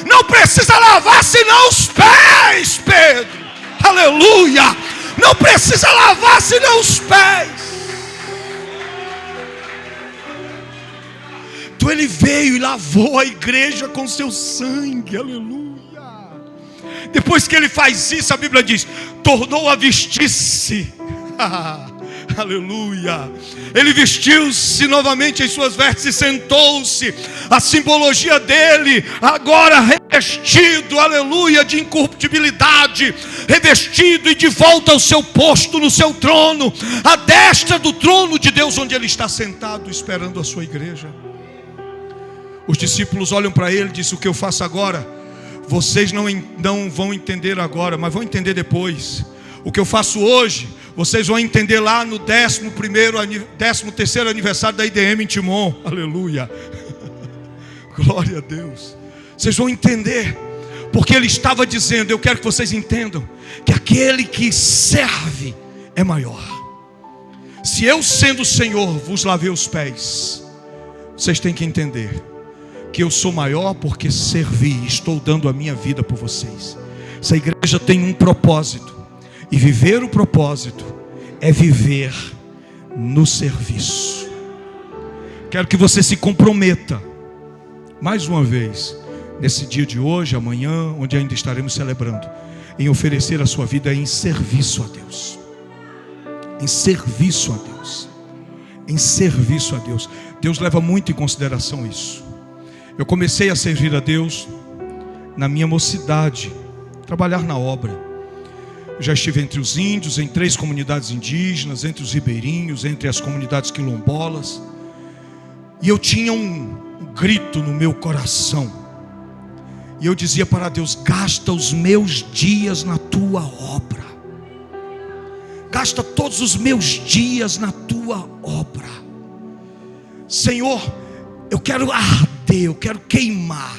não precisa lavar senão os pés, Pedro. Aleluia. Não precisa lavar senão os pés. Então ele veio e lavou a igreja com seu sangue. Aleluia. Depois que ele faz isso, a Bíblia diz: tornou a vestir-se. Aleluia. Ele vestiu-se novamente em suas vestes e sentou-se. A simbologia dele, agora revestido, aleluia, de incorruptibilidade, revestido e de volta ao seu posto no seu trono, à destra do trono de Deus, onde ele está sentado esperando a sua igreja. Os discípulos olham para ele e dizem: o que eu faço agora, vocês não vão entender agora, mas vão entender depois. O que eu faço hoje, vocês vão entender lá no 13º aniversário da IDM em Timon. Aleluia. Glória a Deus. Vocês vão entender, porque ele estava dizendo: eu quero que vocês entendam que aquele que serve é maior. Se eu, sendo o Senhor, vos lavei os pés, vocês têm que entender que eu sou maior porque servi, estou dando a minha vida por vocês. Essa igreja tem um propósito, e viver o propósito é viver no serviço. Quero que você se comprometa, mais uma vez, nesse dia de hoje, amanhã, onde ainda estaremos celebrando, em oferecer a sua vida em serviço a Deus. Em serviço a Deus. Em serviço a Deus. Deus leva muito em consideração isso. Eu comecei a servir a Deus na minha mocidade, trabalhar na obra. Eu já estive entre os índios, em 3 comunidades indígenas, entre os ribeirinhos, entre as comunidades quilombolas. E eu tinha um grito no meu coração. E eu dizia para Deus: gasta os meus dias na tua obra. Gasta todos os meus dias na tua obra. Senhor, eu quero arder, eu quero queimar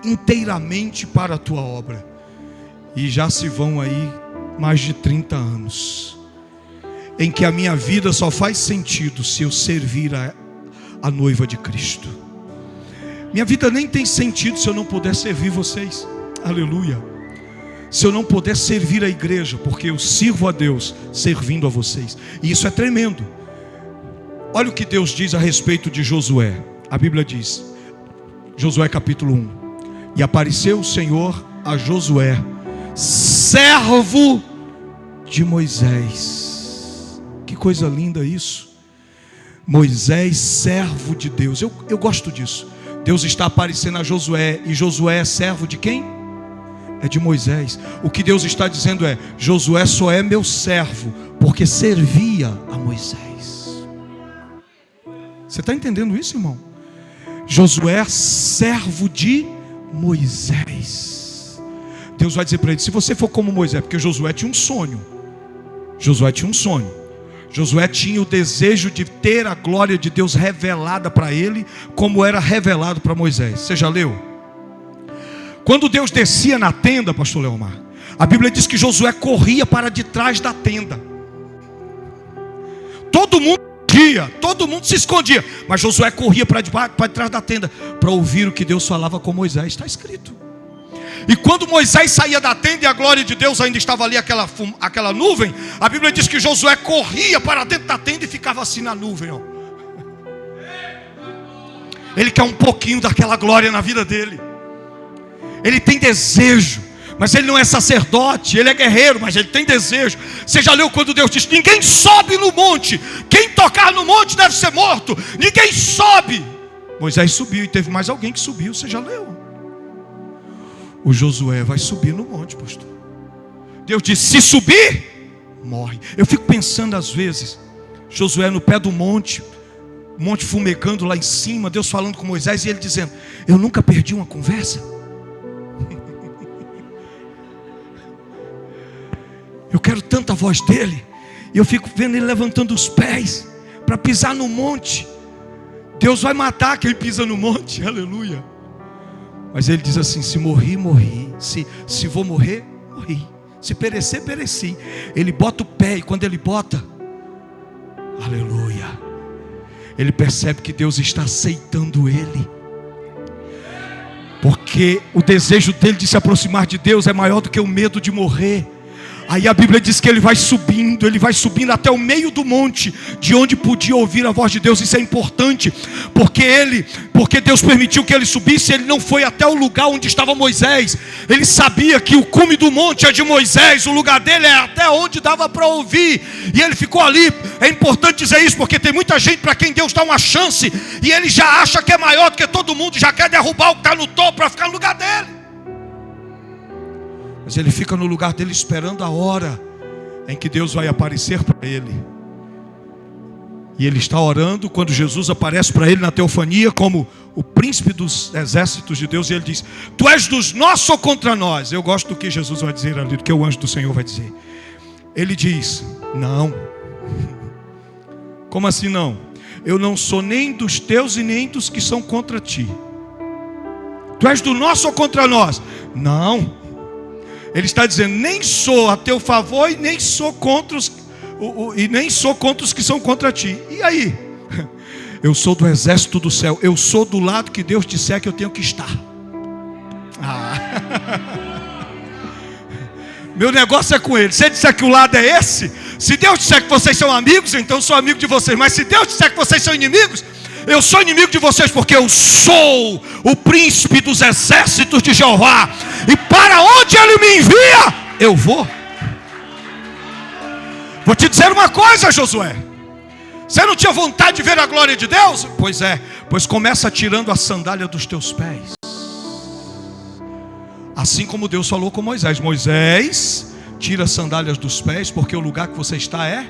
inteiramente para a tua obra. E já se vão aí mais de 30 anos em que a minha vida só faz sentido se eu servir a noiva de Cristo. Minha vida nem tem sentido se eu não puder servir vocês. Aleluia. Se eu não puder servir a igreja, porque eu sirvo a Deus servindo a vocês. E isso é tremendo. Olha o que Deus diz a respeito de Josué. A Bíblia diz, Josué capítulo 1: e apareceu o Senhor a Josué, servo de Moisés. Que coisa linda isso. Moisés, servo de Deus. Eu gosto disso. Deus está aparecendo a Josué, e Josué é servo de quem? É de Moisés. O que Deus está dizendo é: Josué só é meu servo porque servia a Moisés. Você está entendendo isso, irmão? Josué, servo de Moisés. Deus vai dizer para ele: se você for como Moisés, porque Josué tinha um sonho. Josué tinha o desejo de ter a glória de Deus revelada para ele, como era revelado para Moisés. Você já leu? Quando Deus descia na tenda, pastor Leomar, a Bíblia diz que Josué corria para de trás da tenda. Todo mundo se escondia, mas Josué corria para trás da tenda, para ouvir o que Deus falava com Moisés. Está escrito. E quando Moisés saía da tenda e a glória de Deus ainda estava ali, aquela nuvem, a Bíblia diz que Josué corria para dentro da tenda e ficava assim na nuvem, ó. Ele quer um pouquinho daquela glória na vida dele. Ele tem desejo, mas ele não é sacerdote. Ele é guerreiro, mas ele tem desejo. Você já leu quando Deus diz: ninguém sobe no monte, quem tocar no monte deve ser morto. Ninguém sobe. Moisés subiu e teve mais alguém que subiu. Você já leu? O Josué vai subir no monte, pastor. Deus disse: se subir, morre. Eu fico pensando às vezes, Josué no pé do monte, o monte fumegando lá em cima, Deus falando com Moisés e ele dizendo: eu nunca perdi uma conversa. Eu quero tanta voz dele. E eu fico vendo ele levantando os pés para pisar no monte. Deus vai matar quem pisa no monte, aleluia. Mas ele diz assim: se morri, morri. Se vou morrer, morri. Se perecer, pereci. Ele bota o pé, e quando ele bota, aleluia, ele percebe que Deus está aceitando ele, porque o desejo dele de se aproximar de Deus é maior do que o medo de morrer. Aí a Bíblia diz que ele vai subindo até o meio do monte, de onde podia ouvir a voz de Deus. Isso é importante, porque Deus permitiu que ele subisse. Ele não foi até o lugar onde estava Moisés. Ele sabia que o cume do monte é de Moisés, o lugar dele é até onde dava para ouvir, e ele ficou ali. É importante dizer isso, porque tem muita gente para quem Deus dá uma chance, e ele já acha que é maior do que todo mundo, já quer derrubar o que está no topo para ficar no lugar dele. Mas ele fica no lugar dele esperando a hora em que Deus vai aparecer para ele. E ele está orando quando Jesus aparece para ele na teofania como o príncipe dos exércitos de Deus. E ele diz: tu és dos nossos ou contra nós? Eu gosto do que Jesus vai dizer ali, do que o anjo do Senhor vai dizer. Ele diz: não. Como assim não? Eu não sou nem dos teus e nem dos que são contra ti. Tu és do nosso ou contra nós? Não. Ele está dizendo: nem sou a teu favor e nem sou contra os que são contra ti. E aí? Eu sou do exército do céu. Eu sou do lado que Deus disser que eu tenho que estar. Meu negócio é com ele. Se ele disser que o lado é esse, se Deus disser que vocês são amigos, então eu sou amigo de vocês. Mas se Deus disser que vocês são inimigos, eu sou inimigo de vocês, porque eu sou o príncipe dos exércitos de Jeová, e para onde ele me envia, eu vou. Vou te dizer uma coisa, Josué: você não tinha vontade de ver a glória de Deus? Pois é, pois começa tirando a sandália dos teus pés. Assim como Deus falou com Moisés: Moisés, tira as sandálias dos pés, porque o lugar que você está é...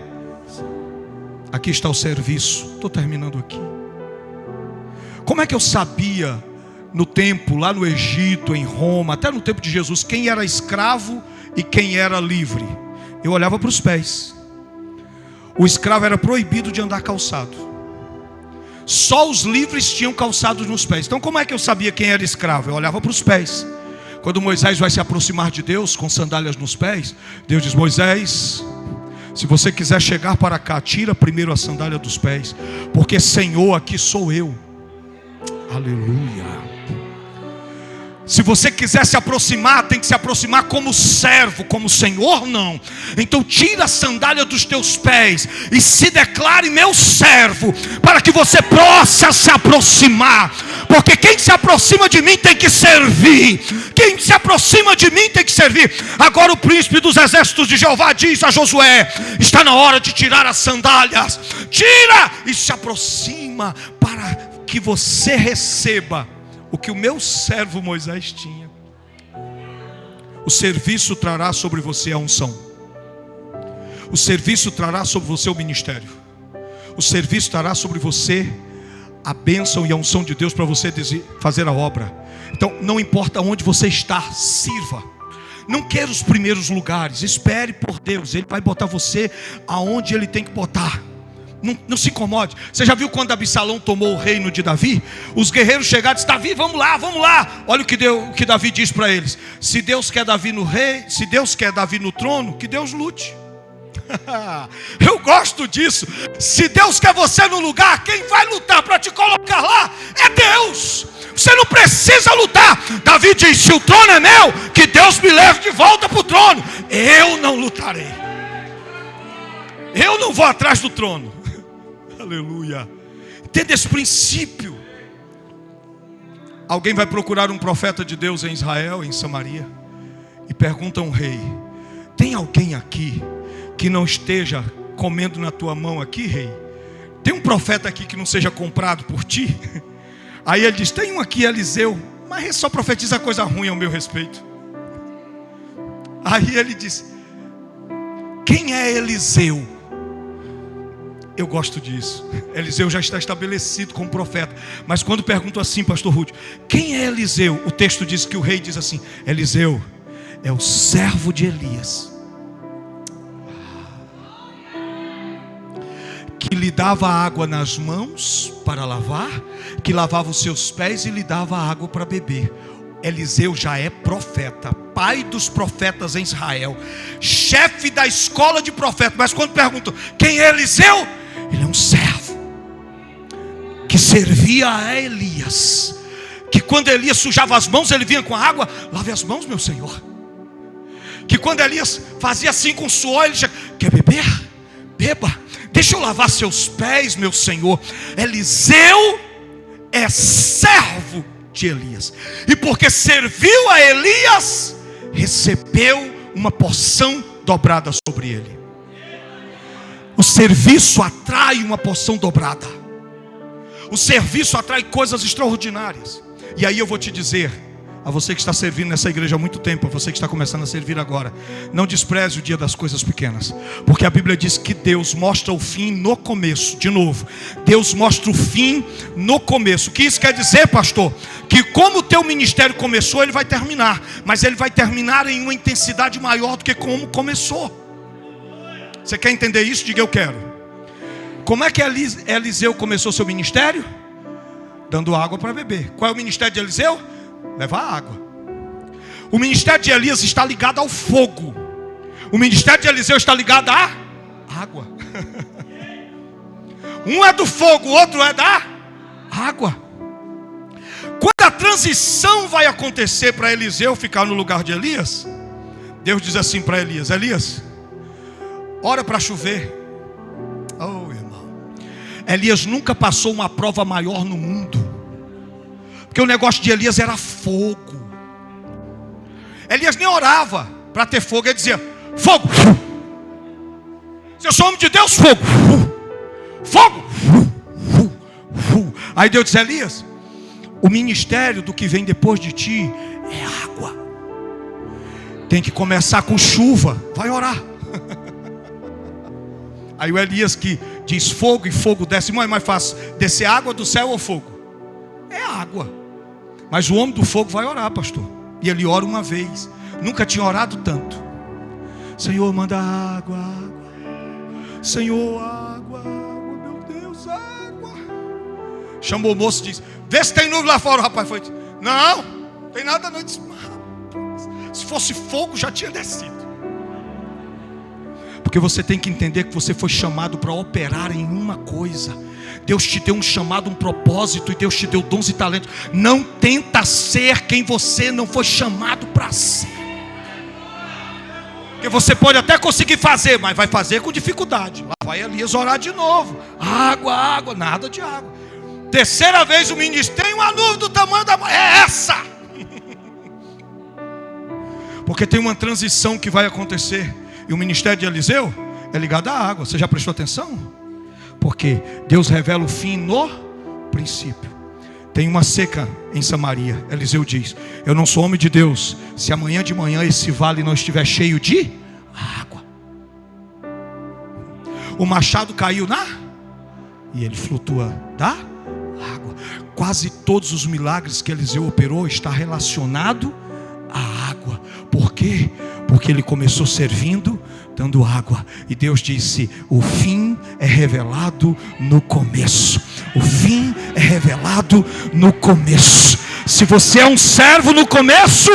Aqui está o serviço. Estou terminando aqui. Como é que eu sabia no tempo, lá no Egito, em Roma, até no tempo de Jesus, quem era escravo e quem era livre? Eu olhava para os pés. O escravo era proibido de andar calçado. Só os livres tinham calçados nos pés. Então como é que eu sabia quem era escravo? Eu olhava para os pés. Quando Moisés vai se aproximar de Deus com sandálias nos pés, Deus diz: Moisés, se você quiser chegar para cá, tira primeiro a sandália dos pés, porque Senhor, aqui sou eu. Aleluia. Se você quiser se aproximar, tem que se aproximar como servo, como Senhor não. Então tira a sandália dos teus pés e se declare meu servo, para que você possa se aproximar. Porque quem se aproxima de mim tem que servir. Quem se aproxima de mim tem que servir. Agora o príncipe dos exércitos de Jeová diz a Josué: está na hora de tirar as sandálias. Tira e se aproxima, para que você receba o que o meu servo Moisés tinha. O serviço trará sobre você a unção. O serviço trará sobre você o ministério. O serviço trará sobre você a bênção e a unção de Deus para você fazer a obra. Então não importa onde você está, sirva. Não queira os primeiros lugares, espere por Deus. Ele vai botar você aonde Ele tem que botar. Não se incomode. Você já viu quando Absalão tomou o reino de Davi? Os guerreiros chegaram e disseram: Davi, vamos lá, vamos lá. Olha o que Davi diz para eles: se Deus quer Davi no rei, se Deus quer Davi no trono, que Deus lute. Eu gosto disso. Se Deus quer você no lugar, quem vai lutar para te colocar lá é Deus. Você não precisa lutar. Davi diz: se o trono é meu, que Deus me leve de volta para o trono. Eu não lutarei. Eu não vou atrás do trono. Aleluia. Entenda esse princípio. Alguém vai procurar um profeta de Deus em Israel, em Samaria, e pergunta a um rei: tem alguém aqui que não esteja comendo na tua mão aqui, rei? Tem um profeta aqui que não seja comprado por ti? Aí ele diz: tem um aqui, Eliseu, mas ele só profetiza coisa ruim ao meu respeito. Aí ele diz: quem é Eliseu? Eu gosto disso. Eliseu já está estabelecido como profeta. Mas quando pergunto assim, pastor Ruth, quem é Eliseu? O texto diz que o rei diz assim: Eliseu é o servo de Elias, que lhe dava água nas mãos para lavar, que lavava os seus pés e lhe dava água para beber. Eliseu já é profeta, pai dos profetas em Israel, chefe da escola de profetas. Mas quando perguntam quem é Eliseu, ele é um servo que servia a Elias, que quando Elias sujava as mãos, ele vinha com a água: lave as mãos, meu senhor. Que quando Elias fazia assim com o suor, ele dizia: quer beber? Beba. Deixa eu lavar seus pés, meu senhor. Eliseu é servo de Elias, e porque serviu a Elias, recebeu uma porção dobrada sobre ele. O serviço atrai uma porção dobrada. O serviço atrai coisas extraordinárias. E aí eu vou te dizer, a você que está servindo nessa igreja há muito tempo, a você que está começando a servir agora, não despreze o dia das coisas pequenas, porque a Bíblia diz que Deus mostra o fim no começo. De novo, Deus mostra o fim no começo. O que isso quer dizer, pastor? Que como o teu ministério começou, ele vai terminar, mas ele vai terminar em uma intensidade maior do que como começou. Você quer entender isso? Diga: eu quero. Como é que Eliseu começou seu ministério? Dando água para beber. Qual é o ministério de Eliseu? Levar água. O ministério de Elias está ligado ao fogo. O ministério de Eliseu está ligado à água. Um é do fogo, o outro é da água. Quando a transição vai acontecer para Eliseu ficar no lugar de Elias, Deus diz assim para Elias: Elias, ora para chover. Oh, irmão, Elias nunca passou uma prova maior no mundo, porque o negócio de Elias era fogo. Elias nem orava para ter fogo, ele dizia: fogo. Se eu sou homem de Deus, fogo. Fogo. Aí Deus diz: Elias, o ministério do que vem depois de ti é água. Tem que começar com chuva. Vai orar. Aí o Elias que diz fogo, e fogo desce. Irmão, é mais fácil descer água do céu ou fogo? É água. Mas o homem do fogo vai orar, pastor. E ele ora uma vez. Nunca tinha orado tanto. Senhor, manda água, água. Senhor, água, água, meu Deus, água. chamou o moço e disse: vê se tem nuvem lá fora. O rapaz foi: não, tem nada não. Disse: se fosse fogo já tinha descido. Porque você tem que entender que você foi chamado para operar em uma coisa. Deus te deu um chamado, um propósito, e Deus te deu dons e talentos. Não tenta ser quem você não foi chamado para ser. Porque você pode até conseguir fazer, mas vai fazer com dificuldade. Lá vai Elias orar de novo. Água, nada de água. Terceira vez o menino diz: tem uma nuvem do tamanho da mão. É essa. Porque tem uma transição que vai acontecer. E o ministério de Eliseu é ligado à água. Você já prestou atenção? Porque Deus revela o fim no princípio. Tem uma seca em Samaria. Eliseu diz: eu não sou homem de Deus se amanhã de manhã esse vale não estiver cheio de água. O machado caiu e ele flutua da água. Quase todos os milagres que Eliseu operou está relacionado à água. Por quê? Porque ele começou servindo, dando água. E Deus disse: o fim é revelado no começo. O fim é revelado no começo. Se você é um servo no começo,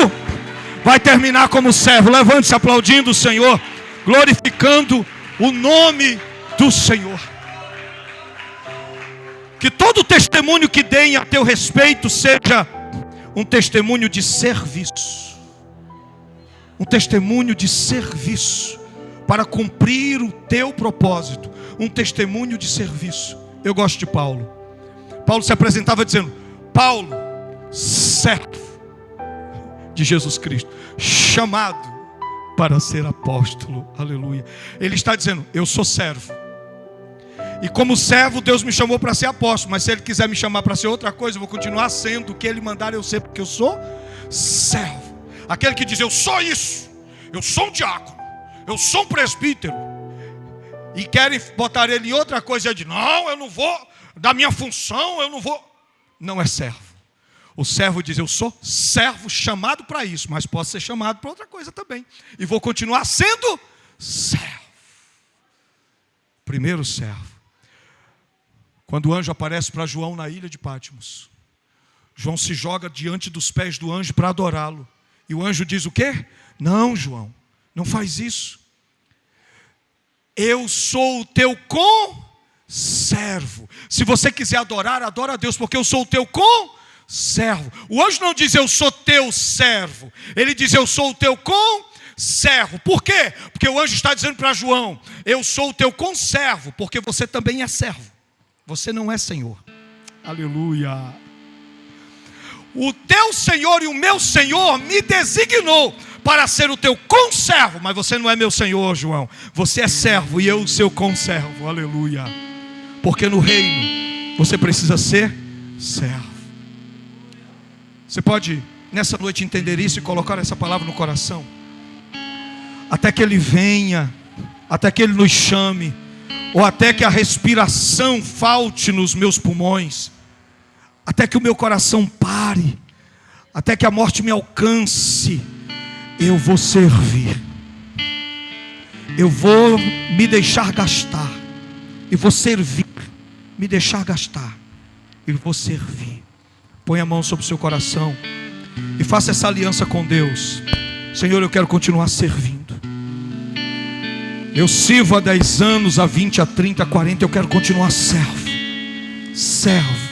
vai terminar como servo. Levante-se aplaudindo o Senhor, glorificando o nome do Senhor. Que todo testemunho que deem a teu respeito seja um testemunho de serviço. Um testemunho de serviço para cumprir o teu propósito. Um testemunho de serviço. Eu gosto de Paulo. Paulo se apresentava dizendo: Paulo, servo de Jesus Cristo, chamado para ser apóstolo. Aleluia. Ele está dizendo: eu sou servo. E como servo, Deus me chamou para ser apóstolo. Mas se Ele quiser me chamar para ser outra coisa, eu vou continuar sendo o que Ele mandar eu ser, porque eu sou servo. Aquele que diz: eu sou isso, eu sou um diácono, eu sou um presbítero, e querem botar ele em outra coisa, e ele diz: não, eu não vou, da minha função eu não vou. Não é servo. O servo diz: eu sou servo, chamado para isso, mas posso ser chamado para outra coisa também, e vou continuar sendo servo. Primeiro servo. Quando o anjo aparece para João na ilha de Patmos, João se joga diante dos pés do anjo para adorá-lo. E o anjo diz o quê? Não, João, não faz isso. Eu sou o teu conservo. Se você quiser adorar, adora a Deus, porque eu sou o teu conservo. O anjo não diz: eu sou teu servo. Ele diz: eu sou o teu conservo. Por quê? Porque o anjo está dizendo para João: eu sou o teu conservo, porque você também é servo. Você não é senhor. Aleluia. O teu Senhor e o meu Senhor me designou para ser o teu conservo. Mas você não é meu Senhor, João. Você é servo e eu o seu conservo. Aleluia. Porque no reino você precisa ser servo. Você pode nessa noite entender isso e colocar essa palavra no coração. Até que Ele venha, até que Ele nos chame, ou até que a respiração falte nos meus pulmões, até que o meu coração pare, até que a morte me alcance, eu vou servir. Eu vou me deixar gastar. Eu vou servir. Me deixar gastar. Eu vou servir. Põe a mão sobre o seu coração e faça essa aliança com Deus. Senhor, eu quero continuar servindo. Eu sirvo há 10 anos, há 20, há 30, há 40. Eu quero continuar servo. Servo.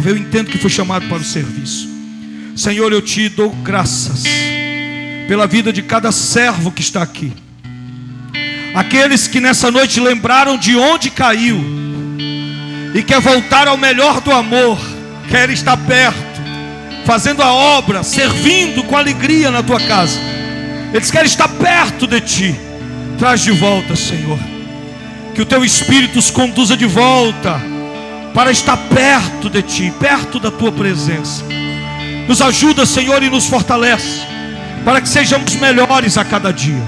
Eu entendo que fui chamado para o serviço. Senhor, eu te dou graças pela vida de cada servo que está aqui. Aqueles que nessa noite lembraram de onde caiu e quer voltar ao melhor do amor, quer estar perto, fazendo a obra, servindo com alegria na tua casa. Eles querem estar perto de ti. Traz de volta, Senhor. Que o teu Espírito os conduza de volta para estar perto de ti, perto da tua presença. Nos ajuda, Senhor, e nos fortalece para que sejamos melhores a cada dia.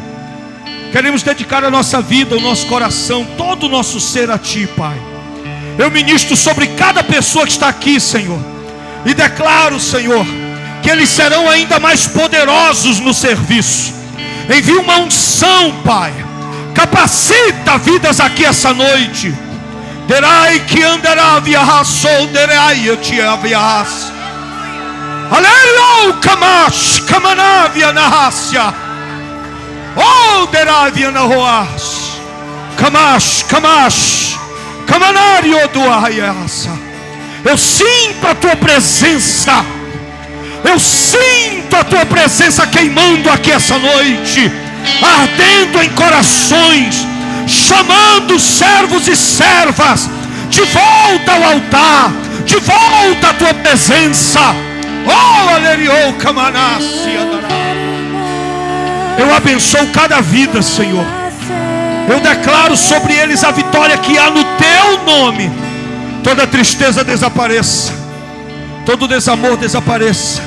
Queremos dedicar a nossa vida, o nosso coração, todo o nosso ser a ti, Pai. Eu ministro sobre cada pessoa que está aqui, Senhor, e declaro, Senhor, que eles serão ainda mais poderosos no serviço. Envia uma unção, Pai. Capacita vidas aqui essa noite. Derai que andará via raçou, derai te avias. Aleluia, kamash, kamanavia na racia. Oh, deravia na roas. Kamash, kamash, kamanario do arraiaça. Eu sinto a tua presença. Eu sinto a tua presença queimando aqui essa noite, ardendo em corações, chamando servos e servas de volta ao altar, de volta à tua presença. Oh, aleriou, camanassi. Eu abençoo cada vida, Senhor. Eu declaro sobre eles a vitória que há no teu nome. Toda tristeza desapareça, todo desamor desapareça,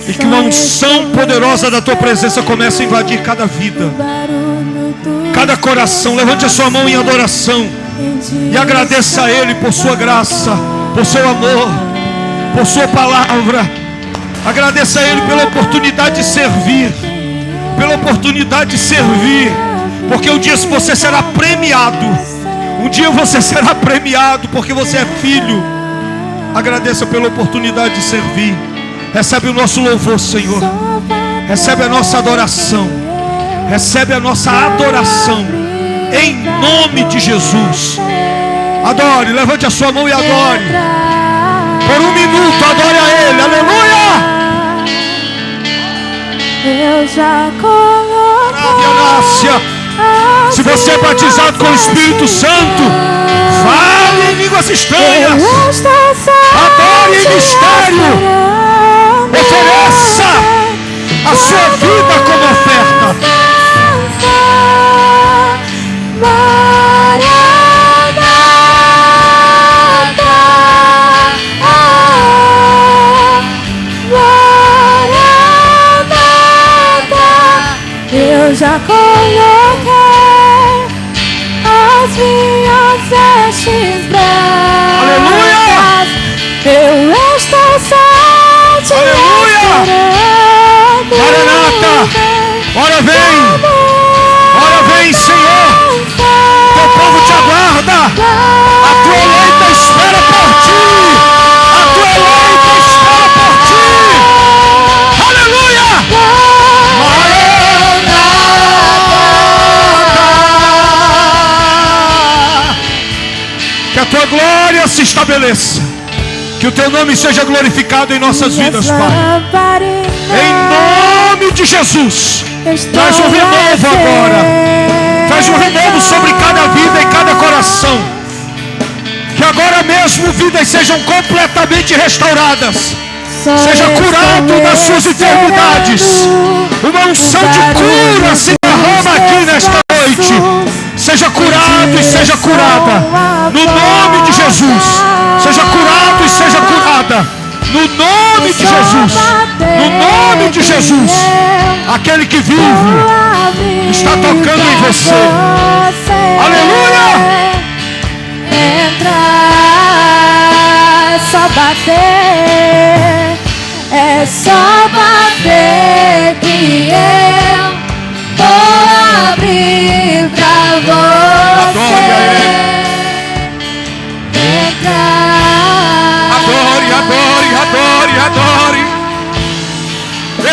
e que uma unção poderosa da tua presença comece a invadir cada vida, cada coração. Levante a sua mão em adoração e agradeça a Ele por sua graça, por seu amor, por sua palavra. Agradeça a Ele pela oportunidade de servir, pela oportunidade de servir, porque um dia você será premiado. Um dia você será premiado, porque você é filho. Agradeça pela oportunidade de servir. Recebe o nosso louvor, Senhor. Recebe a nossa adoração. Recebe a nossa adoração. Em nome de Jesus. Adore, levante a sua mão e adore. Por um minuto, adore a Ele. Aleluia! Eu já coloquei. Se você é batizado com o Espírito Santo, fale em línguas estranhas. Adore em mistério. Ofereça a sua vida como oferta. Eu já coloquei as minhas vestes brancas. Aleluia! Eu estou só te esperando. Maranata! Ora vem! Ora vem, Senhor! Teu povo te aguarda! A tua eleita espera por ti! A tua eleita espera por ti! Aleluia! Que a tua glória se estabeleça. Que o teu nome seja glorificado em nossas vidas, Pai. Em nome de Jesus. Traz um renovo agora. Traz um renovo sobre cada vida e cada coração. Que agora mesmo vidas sejam completamente restauradas. Seja curado das suas enfermidades. Uma unção de cura se derrama aqui nesta noite. Seja curado e seja curada. No nome de Jesus. Seja curado e seja curada. No nome de Jesus. No nome de Jesus. Aquele que vive está tocando em você. Aleluia! Entra, é só bater. É só bater que eu vou abrir pra você. Adore, adore, adore, adore.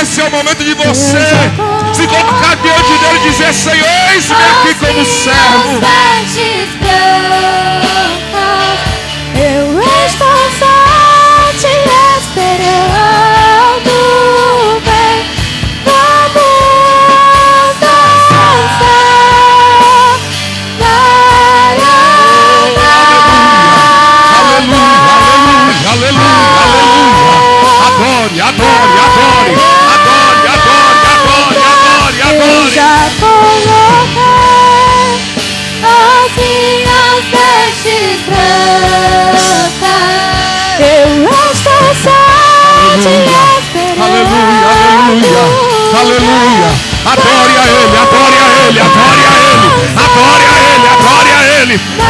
Esse é o momento de você se colocar diante dele e dizer: Senhor, eis-me aqui como servo. Eu estou só te esperando. Vem, vamos dançar. Aleluia, aleluia, aleluia. Adore, adore, adore. Adore, adore, adore, adore, adore. Eu já coloquei as minhas vestes brancas. Eu estou só te esperando. Aleluia, aleluia, aleluia. Adore a Ele, adore a Ele, adore a Ele. Adore a Ele, adore a Ele. Oh,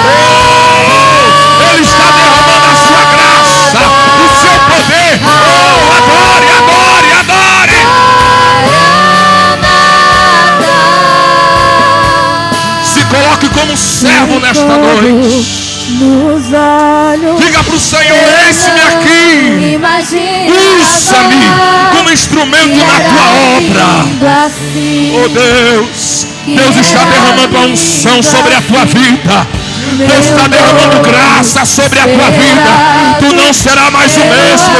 Ele está derramando a sua graça, o seu poder. Oh, adore, adore, adore. Se coloque como servo nesta noite. nos olhos. Diga para o Senhor: eis-me aqui. Usa-me como instrumento na tua obra. Oh Deus, Deus está derramando a unção sobre a tua vida. Deus está derramando graça sobre a tua vida. Tu não será mais o mesmo.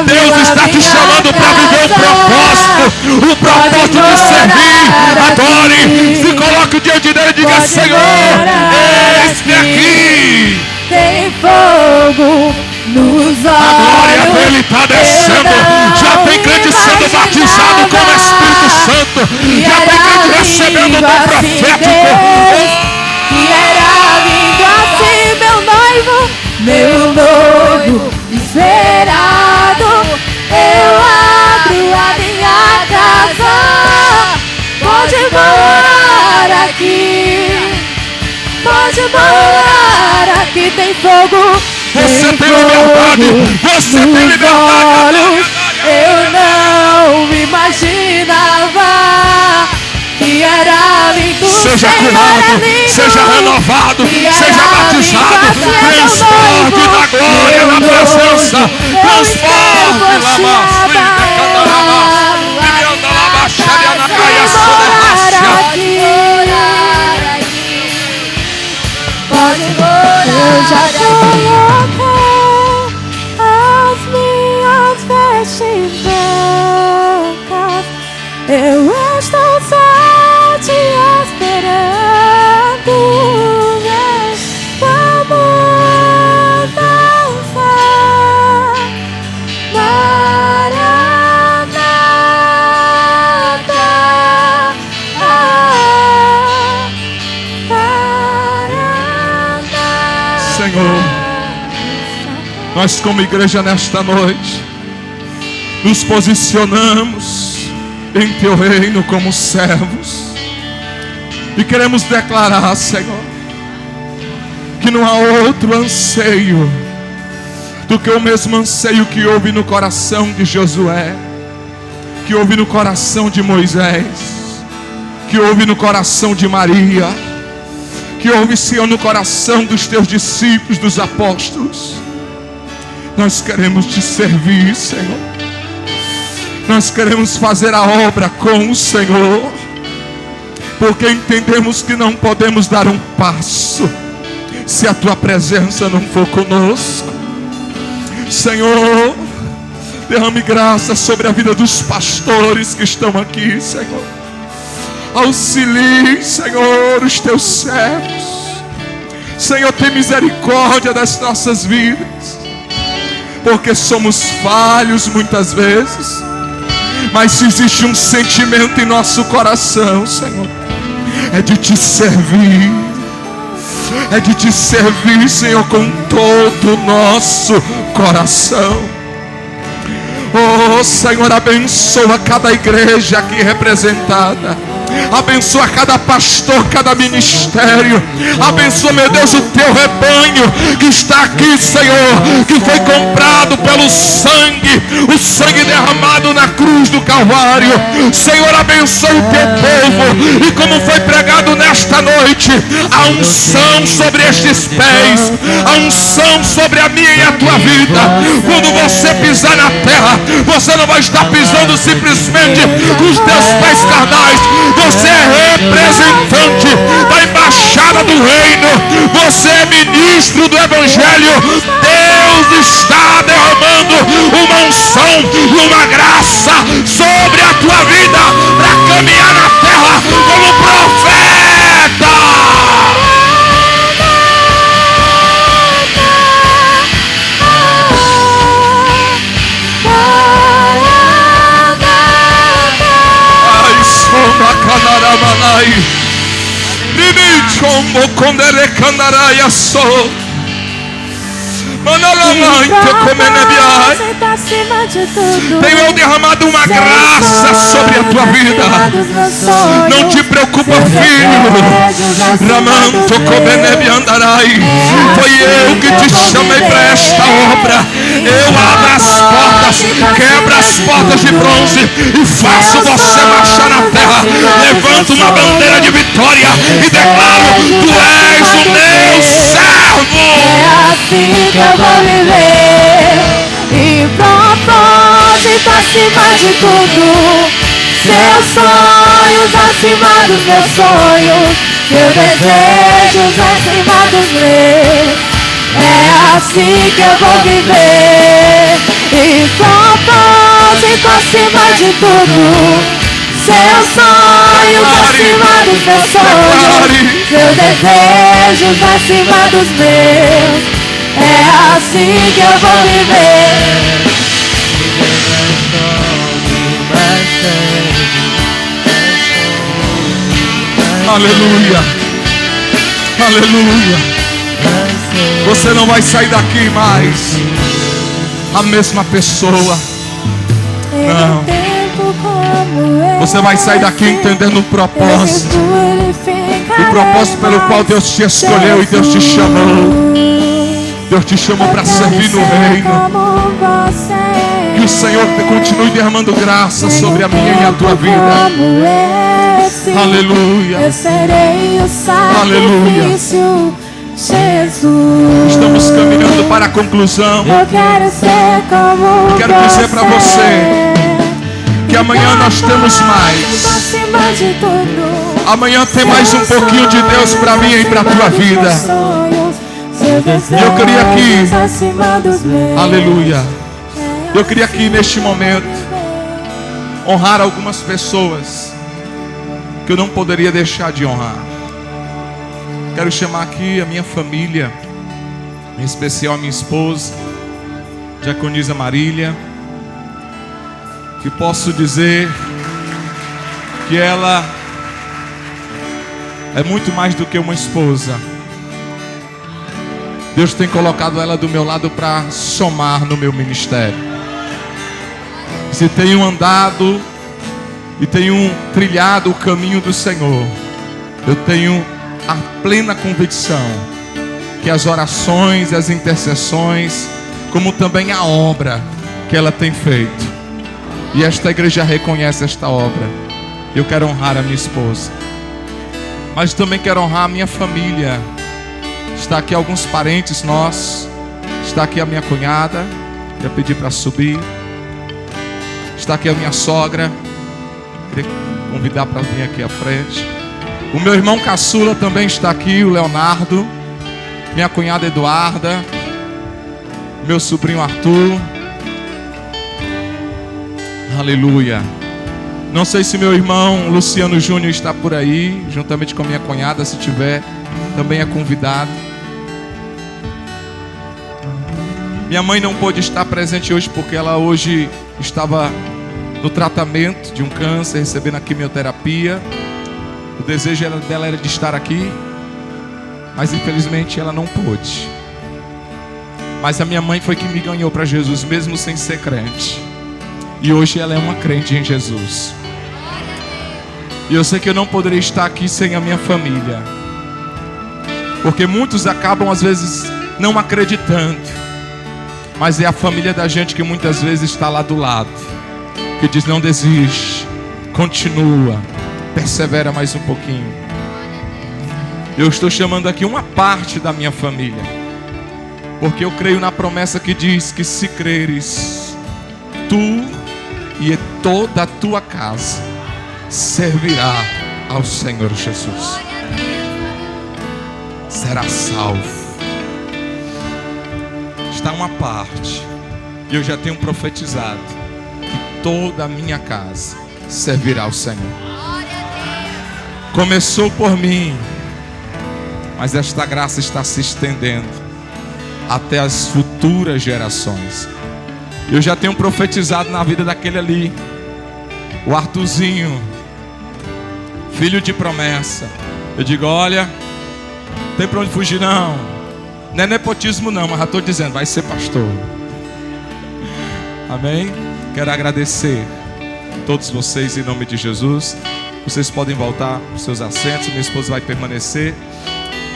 Deus está te chamando para viver o propósito de servir. Adore, se coloque diante dele e diga: Senhor, eis-me aqui. Tem fogo nos olhos. A glória dele está descendo. Já tem crente sendo batizado com o Espírito Santo. Já tem crente recebendo o dom profético. Que era vindo assim, meu noivo esperado. Eu abro a minha casa, pode morar aqui, pode morar aqui. Tem fogo, Você tem liberdade. Você tem liberdade. eu não imaginava que era lindo. Seja curado, seja renovado, seja batizado. Transporte da glória, na presença. Transporte, lama, eu já coloquei as minhas vestes brancas. Eu estou só te esperando. Vamos dançar. Maranata. Senhor, nós como igreja nesta noite nos posicionamos em teu reino como servos e queremos declarar, Senhor, que não há outro anseio do que o mesmo anseio que houve no coração de Josué, que houve no coração de Moisés, que houve no coração de Maria, que houve, Senhor, no coração dos teus discípulos, dos apóstolos. Nós queremos te servir, Senhor. Nós queremos fazer a obra com o Senhor, porque entendemos que não podemos dar um passo se a tua presença não for conosco. Senhor, derrame graça sobre a vida dos pastores que estão aqui, Senhor. Auxilie, Senhor, os teus servos. Senhor, tem misericórdia das nossas vidas, porque somos falhos muitas vezes, mas se existe um sentimento em nosso coração, Senhor, é de te servir. É de te servir, Senhor, com todo o nosso coração. Oh, Senhor, abençoa cada igreja aqui representada. Abençoa cada pastor, cada ministério. Abençoa, meu Deus, o teu rebanho que está aqui, Senhor, que foi comprado pelo sangue, o sangue derramado na cruz do Calvário. Senhor, abençoa o teu povo. E como foi pregado nesta noite, a unção sobre estes pés, a unção sobre a minha e a tua vida. Quando você pisar na terra, você não vai estar pisando simplesmente com os teus pés carnais. Você é representante da embaixada do reino. Você é ministro do evangelho. Deus está derramando uma unção e uma graça sobre a tua vida para caminhar na terra como profeta. Canaramanai, Bibi Chombo Condere Canaraia Sol, Manalamai te comenebiai. Tenho derramado uma graça sobre a tua vida. Não te preocupa, filho. Ramanto comenebiandarai. Foi eu que te chamei para esta obra. Eu abro as portas, quebro as portas de bronze e faço você marchar na terra. Levanto uma bandeira de vitória e declaro: tu és o meu servo. assim que eu vou viver. E propósito acima de tudo, seus sonhos acima dos meus sonhos, seus desejos acima dos meus. É assim que eu vou viver. E propósito acima de tudo, seus sonhos acima dos meus sonhos, seus desejos acima dos meus. É assim que eu vou viver. Aleluia. Aleluia. Você não vai sair daqui mais a mesma pessoa. Não. Você vai sair daqui entendendo o propósito. O propósito pelo qual Deus te escolheu e Deus te chamou. Deus te chamou para servir no reino. Que o Senhor continue derramando graça sobre a minha e a tua vida. Aleluia. Aleluia. Jesus. Estamos caminhando para a conclusão. Eu quero ser como Quero dizer para você que amanhã nós temos mais. Amanhã tem mais um pouquinho de Deus para mim e para a tua vida. E eu queria aqui, aleluia, eu queria aqui neste momento honrar algumas pessoas que eu não poderia deixar de honrar. Quero chamar aqui a minha família, em especial a minha esposa, Diaconisa Marília, que posso dizer que ela é muito mais do que uma esposa. Deus tem colocado ela do meu lado para somar no meu ministério. Se tenho andado e tenho trilhado o caminho do Senhor, eu tenho a plena convicção que as orações, as intercessões, como também a obra que ela tem feito, e esta igreja reconhece esta obra. Eu quero honrar a minha esposa, mas também quero honrar a minha família. Está aqui alguns parentes nossos. Está aqui a minha cunhada, já pedi para subir. Está aqui a minha sogra, queria convidar para vir aqui à frente. O meu irmão caçula também está aqui, o Leonardo. Minha cunhada Eduarda. Meu sobrinho Arthur. Aleluia. Não sei se meu irmão Luciano Júnior está por aí, juntamente com a minha cunhada. Se tiver, também é convidado. Minha mãe não pôde estar presente hoje porque ela hoje estava no tratamento de um câncer, recebendo a quimioterapia. O desejo dela era de estar aqui, mas infelizmente ela não pôde. Mas a minha mãe foi que me ganhou para Jesus, mesmo sem ser crente. E hoje ela é uma crente em Jesus. E eu sei que eu não poderia estar aqui sem a minha família, porque muitos acabam às vezes não acreditando, mas é a família da gente que muitas vezes está lá do lado, que diz: não desiste, continua, persevera mais um pouquinho. Eu estou chamando aqui uma parte da minha família, porque eu creio na promessa que diz que se creres, tu e toda a tua casa servirá ao Senhor Jesus, será salvo. Está uma parte, e eu já tenho profetizado que toda a minha casa servirá ao Senhor. Começou por mim, mas esta graça está se estendendo até as futuras gerações. Eu já tenho profetizado na vida daquele ali, o Arthurzinho, filho de promessa. Eu digo: olha, não tem para onde fugir não. Não é nepotismo não, mas já estou dizendo, vai ser pastor. Amém? Quero agradecer a todos vocês em nome de Jesus. Vocês podem voltar para os seus assentos, minha esposa vai permanecer.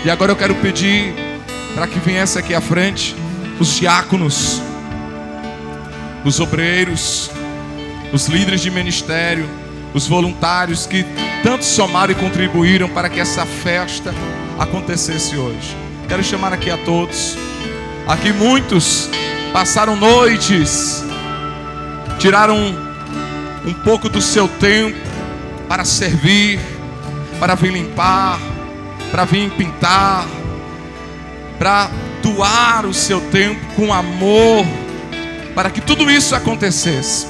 E agora eu quero pedir para que viesse aqui à frente os diáconos, os obreiros, os líderes de ministério, os voluntários que tanto somaram e contribuíram para que essa festa acontecesse hoje. Quero chamar aqui a todos. Aqui muitos passaram noites, tiraram um pouco do seu tempo para servir, para vir limpar, para vir pintar, para doar o seu tempo com amor, para que tudo isso acontecesse.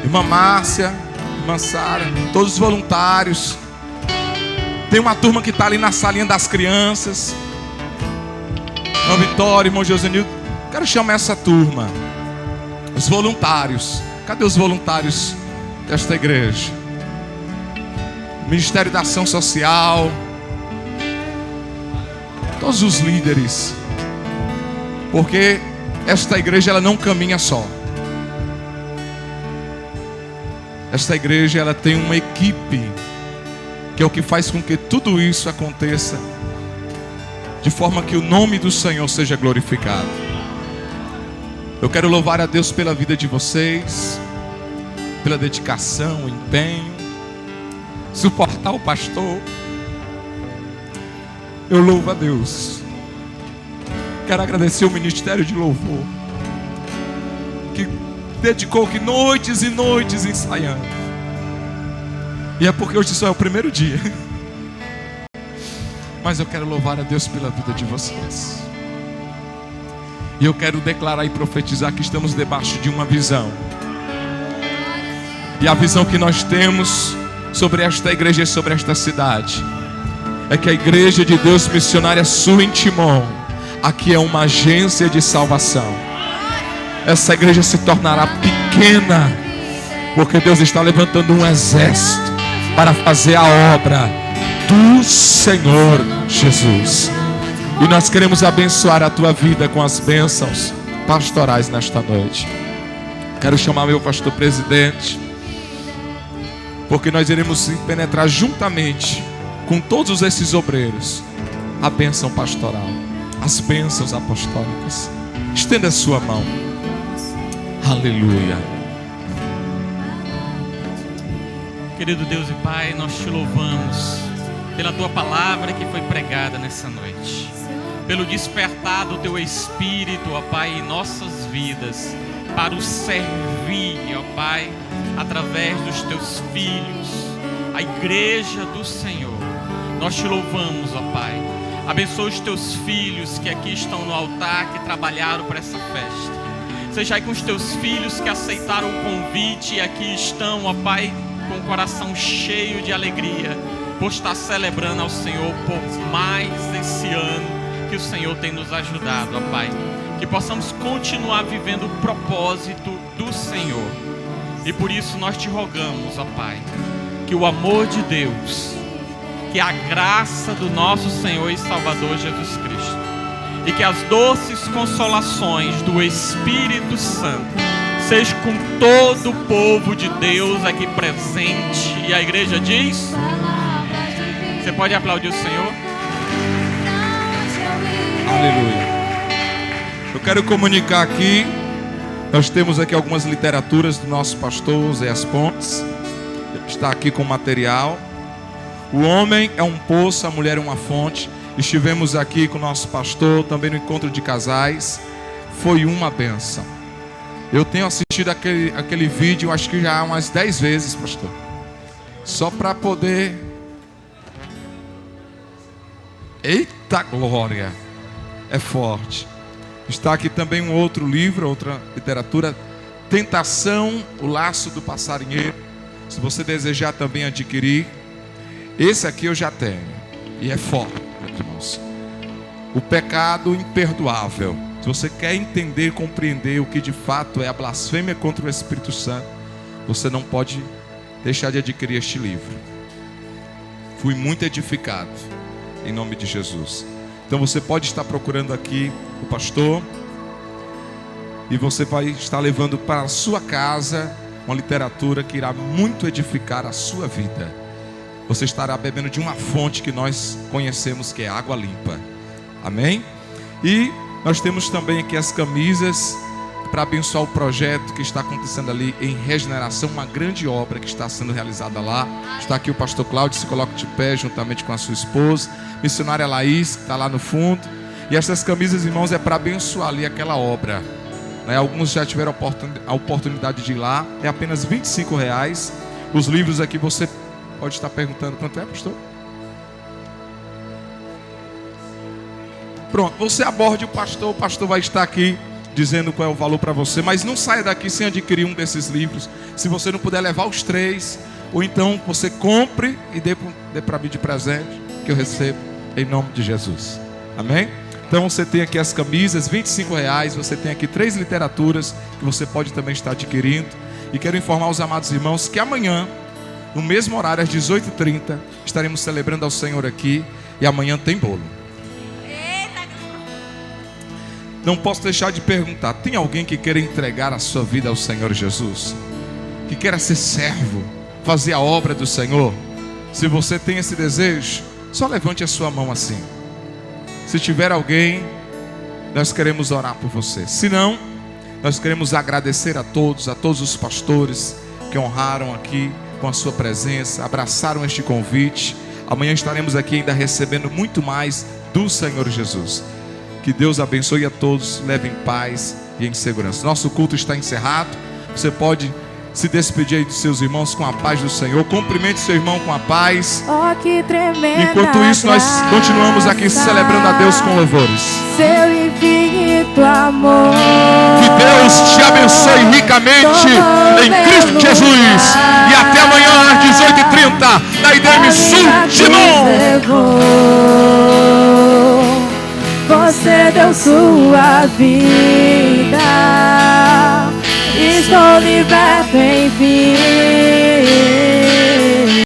Irmã Márcia, irmã Sara, todos os voluntários. Tem uma turma que está ali na salinha das crianças. Irmã Vitória, irmão Josenildo. Quero chamar essa turma, os voluntários. Cadê os voluntários desta igreja? Ministério da Ação Social, todos os líderes, porque esta igreja ela não caminha só. Esta igreja ela tem uma equipe que é o que faz com que tudo isso aconteça, de forma que o nome do Senhor seja glorificado. Eu quero louvar a Deus pela vida de vocês, pela dedicação, empenho, suportar o pastor. Eu louvo a Deus. Quero agradecer o Ministério de Louvor, que dedicou que noites e noites ensaiando. E é porque hoje só é o primeiro dia. Mas eu quero louvar a Deus pela vida de vocês. E eu quero declarar e profetizar que estamos debaixo de uma visão. E a visão que nós temos sobre esta igreja e sobre esta cidade é que a igreja de Deus missionária Sul em Timon aqui é uma agência de salvação. Essa igreja se tornará pequena, porque Deus está levantando um exército para fazer a obra do Senhor Jesus. E nós queremos abençoar a tua vida com as bênçãos pastorais nesta noite. Quero chamar meu pastor presidente, porque nós iremos penetrar juntamente com todos esses obreiros a bênção pastoral, as bênçãos apostólicas. Estenda a sua mão. Aleluia. Querido Deus e Pai, nós te louvamos pela tua palavra que foi pregada nessa noite, pelo despertar do teu Espírito, ó Pai, em nossas vidas, para o servir, ó Pai, através dos teus filhos, a igreja do Senhor. Nós te louvamos, ó Pai. Abençoa os teus filhos que aqui estão no altar, que trabalharam para essa festa. Seja aí com os teus filhos que aceitaram o convite e aqui estão, ó Pai, com o coração cheio de alegria, por estar celebrando ao Senhor por mais esse ano que o Senhor tem nos ajudado, ó Pai. Que possamos continuar vivendo o propósito do Senhor. E por isso nós te rogamos, ó Pai, que o amor de Deus, que a graça do nosso Senhor e Salvador Jesus Cristo, e que as doces consolações do Espírito Santo seja com todo o povo de Deus aqui presente. E a igreja diz: você pode aplaudir o Senhor? Aleluia. Eu quero comunicar aqui, nós temos aqui algumas literaturas do nosso pastor Zé As Pontes. Está aqui com material. O homem é um poço, a mulher é uma fonte. Estivemos aqui com o nosso pastor também no encontro de casais. Foi uma bênção. Eu tenho assistido aquele vídeo, acho que já umas 10 vezes, pastor, só para poder... Eita glória, é forte. Está aqui também um outro livro, outra literatura, Tentação, o Laço do Passarinheiro. Se você desejar também adquirir, esse aqui eu já tenho, e é forte, meus irmãos. O pecado imperdoável. Se você quer entender e compreender o que de fato é a blasfêmia contra o Espírito Santo, você não pode deixar de adquirir este livro. Fui muito edificado, em nome de Jesus. Então você pode estar procurando aqui o pastor, e você vai estar levando para a sua casa uma literatura que irá muito edificar a sua vida. Você estará bebendo de uma fonte que nós conhecemos, que é água limpa. Amém? E nós temos também aqui as camisas para abençoar o projeto que está acontecendo ali em Regeneração, uma grande obra que está sendo realizada lá. Está aqui o pastor Cláudio, se coloca de pé juntamente com a sua esposa, missionária Laís, que está lá no fundo. E essas camisas, irmãos, é para abençoar ali aquela obra, né? Alguns já tiveram a oportunidade de ir lá. É apenas R$25. Os livros aqui você pode estar perguntando quanto é, pastor? Pronto, você aborde o pastor vai estar aqui dizendo qual é o valor para você. Mas não saia daqui sem adquirir um desses livros. Se você não puder levar os 3, ou então você compre e dê para mim de presente, que eu recebo em nome de Jesus. Amém? Então você tem aqui as camisas, R$25. Você tem aqui 3 literaturas que você pode também estar adquirindo. E quero informar os amados irmãos que amanhã, no mesmo horário, às 18h30, estaremos celebrando ao Senhor aqui. E amanhã tem bolo. Não posso deixar de perguntar: tem alguém que queira entregar a sua vida ao Senhor Jesus? Que queira ser servo, fazer a obra do Senhor? Se você tem esse desejo, só levante a sua mão assim. Se tiver alguém, nós queremos orar por você. Se não, nós queremos agradecer a todos os pastores que honraram aqui com a sua presença, abraçaram este convite. Amanhã estaremos aqui ainda recebendo muito mais do Senhor Jesus. Que Deus abençoe a todos, leve em paz e em segurança. Nosso culto está encerrado. Você pode se despedir aí dos seus irmãos com a paz do Senhor. Cumprimente seu irmão com a paz. Oh, que tremenda Enquanto isso, nós continuamos aqui celebrando a Deus com louvores. Seu infinito amor. Que Deus te abençoe ricamente em Cristo Jesus. E até amanhã às 18h30 na IDM Sul Timon. Você deu sua vida. Estou liberto, enfim.